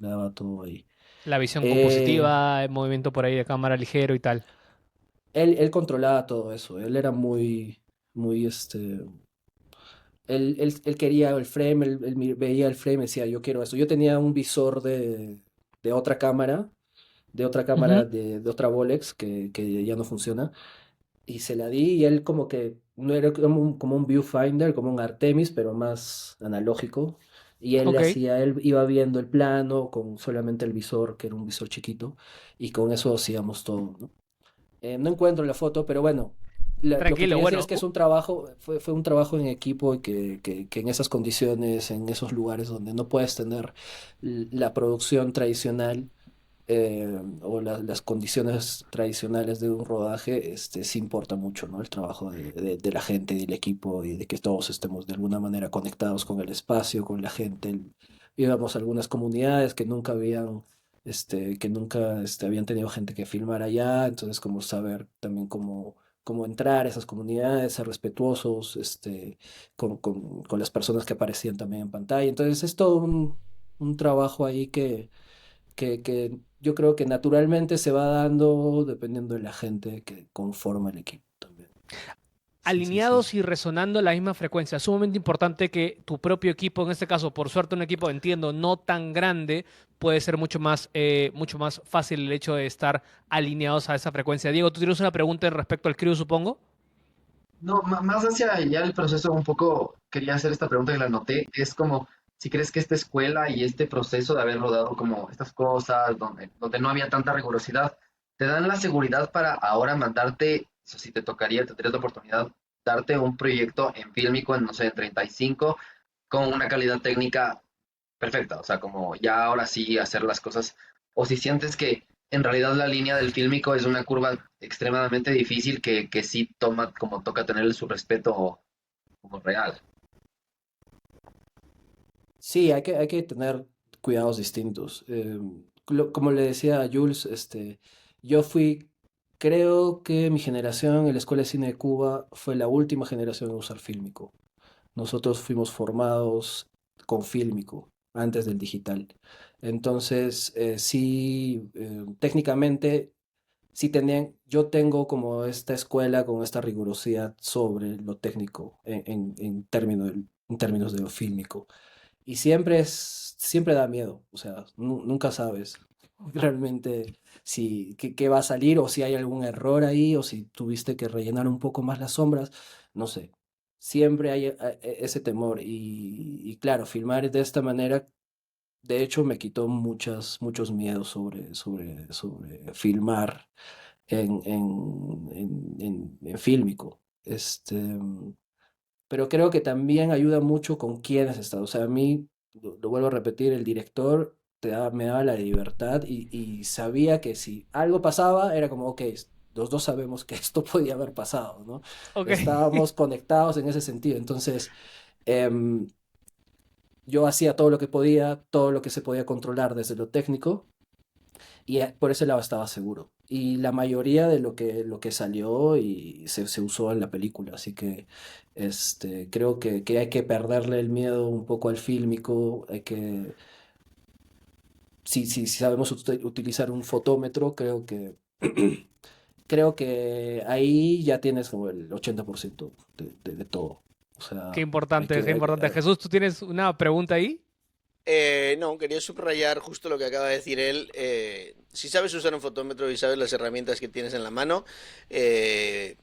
le daba todo ahí. La visión Eh, compositiva, el movimiento por ahí de cámara ligero y tal. él controlaba todo eso, él era muy, él quería el frame, veía el frame y decía, yo quiero esto. Yo tenía un visor de otra cámara, Ujú. de otra Bolex que ya no funciona, y se la di y él como que no era como un viewfinder, como un Artemis, pero más analógico. Y Ok. él iba viendo el plano con solamente el visor, que era un visor chiquito, y con eso hacíamos todo, ¿no? No encuentro la foto, pero bueno, lo que Tranquilo, quería decir es bueno. que es un trabajo, fue un trabajo en equipo y que en esas condiciones, en esos lugares donde no puedes tener la producción tradicional o las condiciones tradicionales de un rodaje, sí importa mucho, ¿no? El trabajo de la gente, del equipo y de que todos estemos de alguna manera conectados con el espacio, con la gente. Íbamos a algunas comunidades que nunca habían tenido gente que filmar allá, entonces como saber también cómo entrar a esas comunidades, ser respetuosos, con las personas que aparecían también en pantalla. Entonces es todo un trabajo ahí que yo creo que naturalmente se va dando dependiendo de la gente que conforma el equipo también. Sí, sí, sí. Alineados y resonando a la misma frecuencia. Es sumamente importante que tu propio equipo, en este caso, por suerte, un equipo, entiendo, no tan grande, puede ser mucho más fácil el hecho de estar alineados a esa frecuencia. Diego, tú tienes una pregunta respecto al crew, supongo. No, más hacia ya el proceso un poco, quería hacer esta pregunta que la noté, es como si crees que esta escuela y este proceso de haber rodado como estas cosas, donde no había tanta rigurosidad, te dan la seguridad para ahora mandarte, o si te tocaría, tendrías la oportunidad, darte un proyecto en fílmico en, no sé, en 35, con una calidad técnica perfecta, o sea, como ya ahora sí hacer las cosas, o si sientes que en realidad la línea del fílmico es una curva extremadamente difícil que sí toma, como toca tenerle su respeto como real. Sí, hay que tener cuidados distintos. Como le decía a Jules, yo fui, creo que mi generación en la Escuela de Cine de Cuba fue la última generación en usar fílmico. Nosotros fuimos formados con fílmico antes del digital. Entonces, sí, técnicamente, sí tenían, yo tengo como esta escuela con esta rigurosidad sobre lo técnico en términos de lo fílmico. Y siempre da miedo, o sea, nunca sabes realmente si qué va a salir o si hay algún error ahí o si tuviste que rellenar un poco más las sombras, no sé. Siempre hay ese temor y claro, filmar de esta manera, de hecho, me quitó muchos miedos sobre filmar en fílmico. Pero creo que también ayuda mucho con quiénes estás. O sea, a mí, lo vuelvo a repetir, el director me daba la libertad y sabía que si algo pasaba, era como, ok, los dos sabemos que esto podía haber pasado, ¿no? Ok. Estábamos conectados en ese sentido. Entonces, em, yo hacía todo lo que podía, todo lo que se podía controlar desde lo técnico y por ese lado estaba seguro. Y la mayoría de lo que salió y se usó en la película. Así que creo que hay que perderle el miedo un poco al fílmico. Si sabemos utilizar un fotómetro, creo que ahí ya tienes como el 80% de todo. O Qué sea, importante, qué importante. Jesús, ¿tú tienes una pregunta ahí? No, quería subrayar justo lo que acaba de decir él. Si sabes usar un fotómetro y sabes las herramientas que tienes en la mano, eh,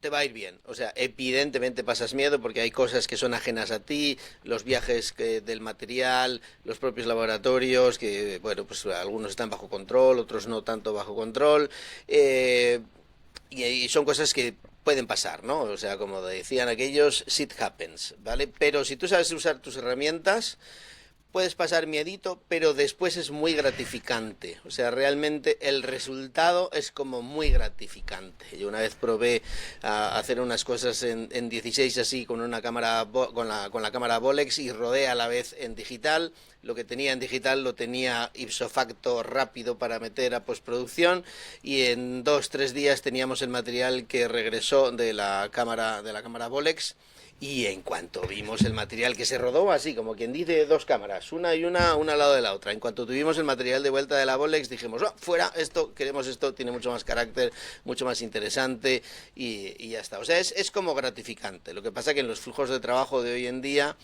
te va a ir bien. O sea, evidentemente pasas miedo porque hay cosas que son ajenas a ti, los viajes del material, los propios laboratorios, que, bueno, pues algunos están bajo control, otros no tanto bajo control. Y son cosas que pueden pasar, ¿no? O sea, como decían aquellos, shit happens, ¿vale? Pero si tú sabes usar tus herramientas, puedes pasar miedito, pero después es muy gratificante. O sea, realmente el resultado es como muy gratificante. Yo una vez probé a hacer unas cosas en 16 así con una cámara con la cámara Bolex y rodé a la vez en digital. Lo que tenía en digital lo tenía ipso facto rápido para meter a postproducción y en 2 o 3 días teníamos el material que regresó de la cámara Bolex. Y en cuanto vimos el material que se rodó, así como quien dice, dos cámaras, una al lado de la otra. En cuanto tuvimos el material de vuelta de la Bolex, dijimos, oh, fuera, esto, queremos esto, tiene mucho más carácter, mucho más interesante y ya está. O sea, es como gratificante. Lo que pasa que en los flujos de trabajo de hoy en día,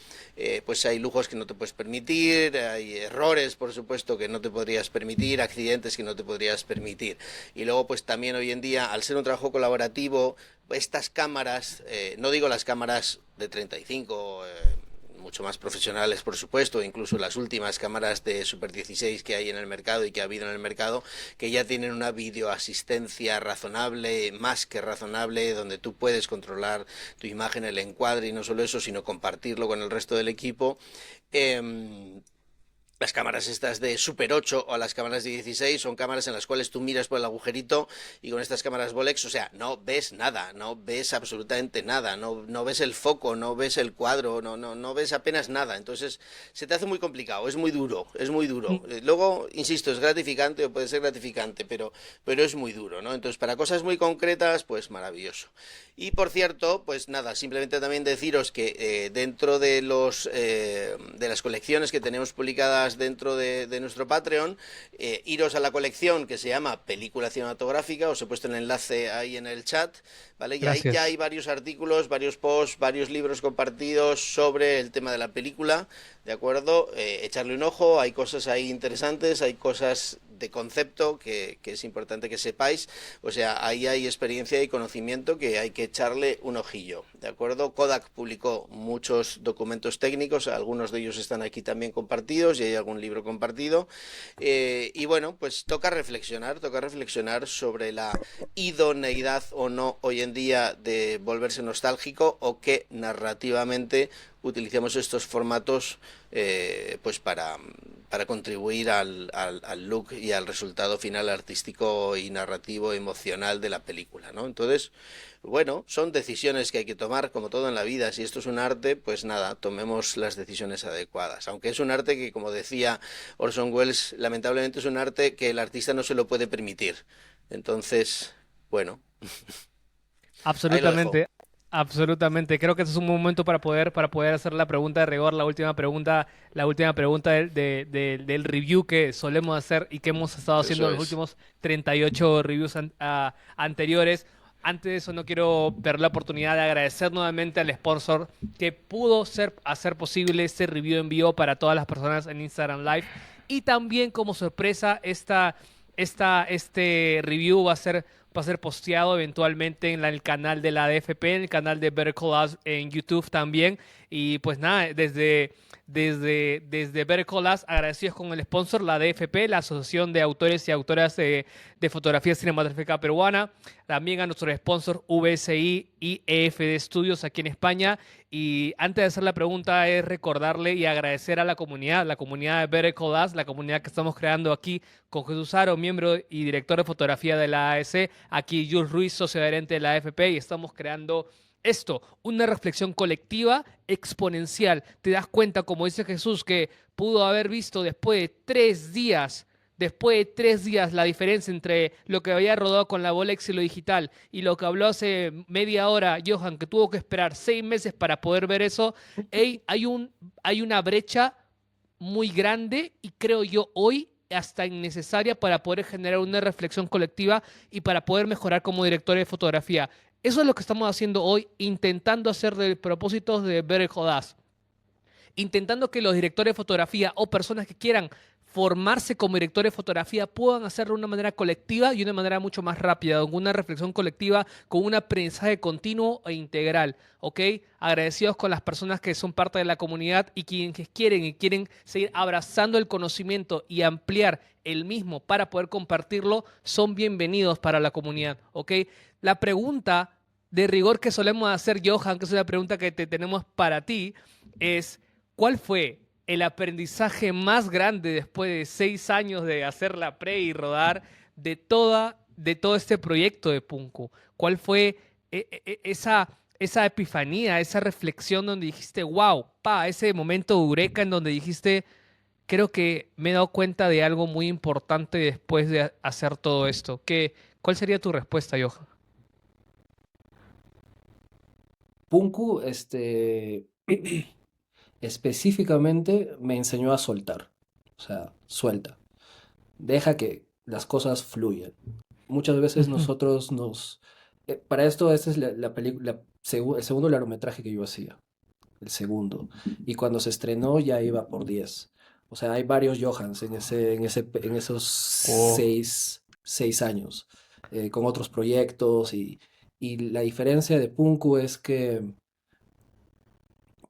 pues hay lujos que no te puedes permitir, hay errores, por supuesto, que no te podrías permitir, accidentes que no te podrías permitir. Y luego, pues también hoy en día, al ser un trabajo colaborativo, estas cámaras, no digo las cámaras de 35, mucho más profesionales, por supuesto, incluso las últimas cámaras de Super 16 que hay en el mercado y que ha habido en el mercado, que ya tienen una videoasistencia razonable, más que razonable, donde tú puedes controlar tu imagen, el encuadre y no solo eso, sino compartirlo con el resto del equipo. Las cámaras estas de Super 8 o las cámaras de 16 son cámaras en las cuales tú miras por el agujerito y con estas cámaras Bolex, o sea, no ves nada, no ves absolutamente nada, no ves el foco, no ves el cuadro, no ves apenas nada. Entonces se te hace muy complicado, es muy duro, es muy duro. Luego, insisto, es gratificante o puede ser gratificante, pero es muy duro, ¿no? Entonces para cosas muy concretas, pues maravilloso. Y por cierto, pues nada, simplemente también deciros que dentro de de las colecciones que tenemos publicadas dentro de nuestro Patreon, iros a la colección que se llama Película Cinematográfica, os he puesto el enlace ahí en el chat, ¿vale? Y ahí ya hay varios artículos, varios posts, varios libros compartidos sobre el tema de la película, ¿de acuerdo? Echarle un ojo, hay cosas ahí interesantes, hay cosas de concepto que es importante que sepáis. O sea, ahí hay experiencia y conocimiento que hay que echarle un ojillo, ¿de acuerdo? Kodak publicó muchos documentos técnicos, algunos de ellos están aquí también compartidos y hay algún libro compartido. Y bueno, pues toca reflexionar sobre la idoneidad o no hoy en día de volverse nostálgico o que narrativamente utilicemos estos formatos pues para contribuir al look y al resultado final artístico y narrativo emocional de la película, ¿no? Entonces, bueno, son decisiones que hay que tomar, como todo en la vida. Si esto es un arte, pues nada, tomemos las decisiones adecuadas. Aunque es un arte que, como decía Orson Welles, lamentablemente es un arte que el artista no se lo puede permitir. Entonces, bueno, ahí lo dejo. Absolutamente, absolutamente. Creo que ese es un buen momento para poder hacer la pregunta de rigor, la última pregunta del review que solemos hacer y que hemos estado haciendo Eso en los es. últimos 38 reviews anteriores. Antes de eso, no quiero perder la oportunidad de agradecer nuevamente al sponsor que pudo hacer posible este review en vivo para todas las personas en Instagram Live. Y también, como sorpresa, este review va a ser posteado eventualmente en el canal de la DFP, en el canal de Better Call Us en YouTube también. Y pues nada, desde Better Call Us, agradecidos con el sponsor, la DFP, la Asociación de Autores y Autoras de Fotografía Cinematográfica Peruana. También a nuestro sponsor VSI y EFD Studios aquí en España. Y antes de hacer la pregunta es recordarle y agradecer a la comunidad de Better Call Us, la comunidad que estamos creando aquí con Jesús Aro, miembro y director de fotografía de la AEC, aquí Jules Ruiz, socio adherente de la AFP, y estamos creando esto, una reflexión colectiva exponencial. Te das cuenta, como dice Jesús, que pudo haber visto después de 3 días, la diferencia entre lo que había rodado con la Bolex y lo digital y lo que habló hace media hora Johan, que tuvo que esperar 6 meses para poder ver eso. Ey, hay una brecha muy grande y creo yo hoy hasta innecesaria para poder generar una reflexión colectiva y para poder mejorar como director de fotografía. Eso es lo que estamos haciendo hoy, intentando hacer de propósitos de Better Call Us, intentando que los directores de fotografía o personas que quieran formarse como directores de fotografía puedan hacerlo de una manera colectiva y de una manera mucho más rápida, con una reflexión colectiva, con un aprendizaje continuo e integral, ¿ok? Agradecidos con las personas que son parte de la comunidad y quienes quieren seguir abrazando el conocimiento y ampliar el mismo para poder compartirlo, son bienvenidos para la comunidad, ¿ok? La pregunta de rigor que solemos hacer, Johan, que es una pregunta que tenemos para ti, es ¿cuál fue el aprendizaje más grande después de 6 años de hacer la pre y rodar de todo este proyecto de Punku? ¿Cuál fue esa epifanía, esa reflexión donde dijiste, wow, ese momento eureka en donde dijiste, creo que me he dado cuenta de algo muy importante después de hacer todo esto? ¿Cuál sería tu respuesta, Johan? Punku, específicamente me enseñó a soltar. O sea, suelta. Deja que las cosas fluyan. Muchas veces Ujú. nosotros para esto, esta es la película, el segundo largometraje que yo hacía. El segundo. Y cuando se estrenó ya iba por 10. O sea, hay varios Johans en esos Oh. seis años, con otros proyectos. Y la diferencia de Punku es que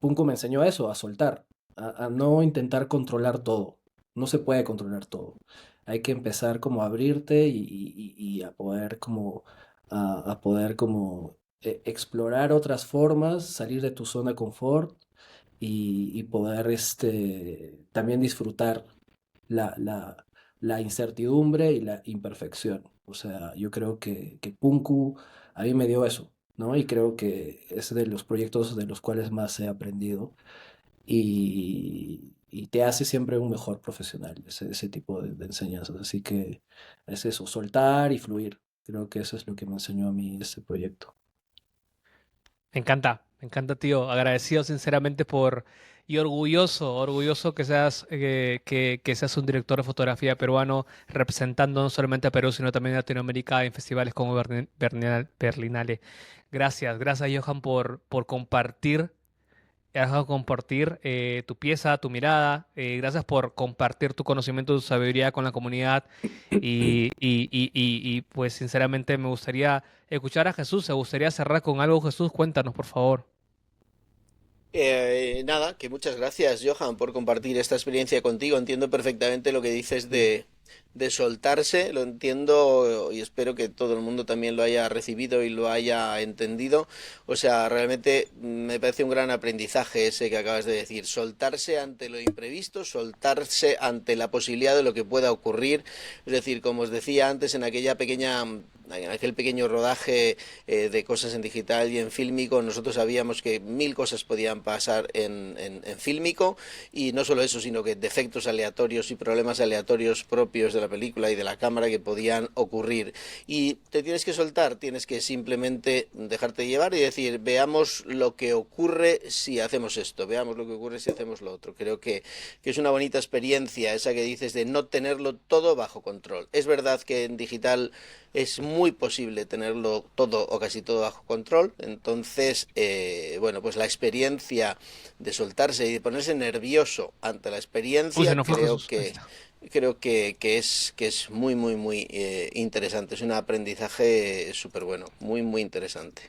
Punko me enseñó eso, a soltar, a no intentar controlar todo. No se puede controlar todo. Hay que empezar como a abrirte y a poder como, a poder como explorar otras formas, salir de tu zona de confort y poder también disfrutar la, la, la incertidumbre y la imperfección. O sea, yo creo que Punku a mí me dio eso, ¿no? Y creo que es de los proyectos de los cuales más he aprendido y te hace siempre un mejor profesional, ese tipo de enseñanzas. Así que es eso, soltar y fluir. Creo que eso es lo que me enseñó a mí este proyecto. Me encanta, tío. Agradecido sinceramente y orgulloso que seas un director de fotografía peruano representando no solamente a Perú, sino también a Latinoamérica en festivales como Berlinale. Gracias, Johan, por compartir Gracias por compartir tu pieza, tu mirada. Gracias por compartir tu conocimiento, tu sabiduría con la comunidad. Pues sinceramente me gustaría escuchar a Jesús. Me gustaría cerrar con algo. Jesús, cuéntanos, por favor. Nada, que muchas gracias, Johan, por compartir esta experiencia contigo. Entiendo perfectamente lo que dices de soltarse, lo entiendo y espero que todo el mundo también lo haya recibido y lo haya entendido. O sea, realmente me parece un gran aprendizaje ese que acabas de decir, soltarse ante lo imprevisto, soltarse ante la posibilidad de lo que pueda ocurrir. Es decir, como os decía antes, en aquel pequeño rodaje de cosas en digital y en fílmico, nosotros sabíamos que mil cosas podían pasar en fílmico, y no solo eso, sino que defectos aleatorios y problemas aleatorios propios de la película y de la cámara que podían ocurrir. Y te tienes que soltar, tienes que simplemente dejarte llevar y decir, veamos lo que ocurre si hacemos esto, veamos lo que ocurre si hacemos lo otro. Creo que es una bonita experiencia esa que dices de no tenerlo todo bajo control. Es verdad que en digital es muy posible tenerlo todo o casi todo bajo control, entonces, bueno, pues la experiencia de soltarse y de ponerse nervioso ante la Uy, experiencia, se nos fue creo Jesús. Ahí que está. creo que es muy, muy, muy interesante. Es un aprendizaje súper bueno, muy, muy interesante.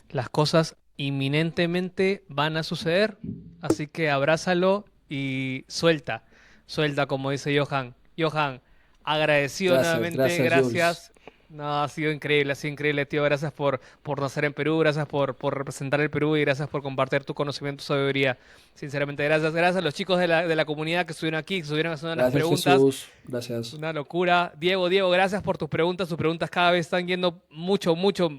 Las cosas inminentemente van a suceder, así que abrázalo y suelta. Suelta, como dice Johan. Johan, agradecido Gracias, nuevamente, gracias, Jules. gracias. No, ha sido increíble, tío. Gracias por nacer en Perú, gracias por representar el Perú y gracias por compartir tu conocimiento y sabiduría. Sinceramente, gracias. Gracias a los chicos de la comunidad que estuvieron aquí, que estuvieron haciendo las Gracias, preguntas. Jesús. Gracias. Una locura. Diego, gracias por tus preguntas. Tus preguntas cada vez están yendo mucho, mucho.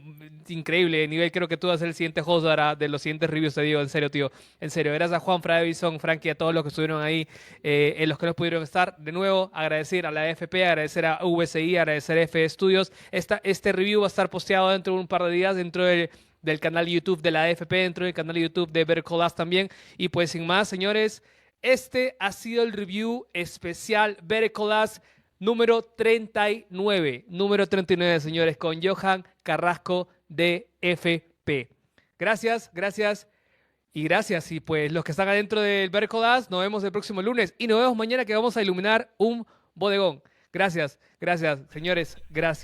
Increíble de nivel. Creo que tú vas a ser el siguiente host ahora de los siguientes reviews, te digo, en serio, tío. En serio. Gracias a Juan, Davison, Frankie, a todos los que estuvieron ahí, en los que no pudieron estar. De nuevo, agradecer a la AFP, agradecer a VSI, agradecer a F Studios. Este review va a estar posteado dentro de un par de días, dentro del canal de YouTube de la AFP, dentro del canal de YouTube de Better Call Us también. Y pues sin más, señores, este ha sido el review especial Better Call Us número 39. Número 39, señores, con Johan Carrasco de FP. Gracias, gracias y gracias. Y pues los que están adentro del Better Call Us, nos vemos el próximo lunes y nos vemos mañana que vamos a iluminar un bodegón. Gracias, gracias, señores, gracias.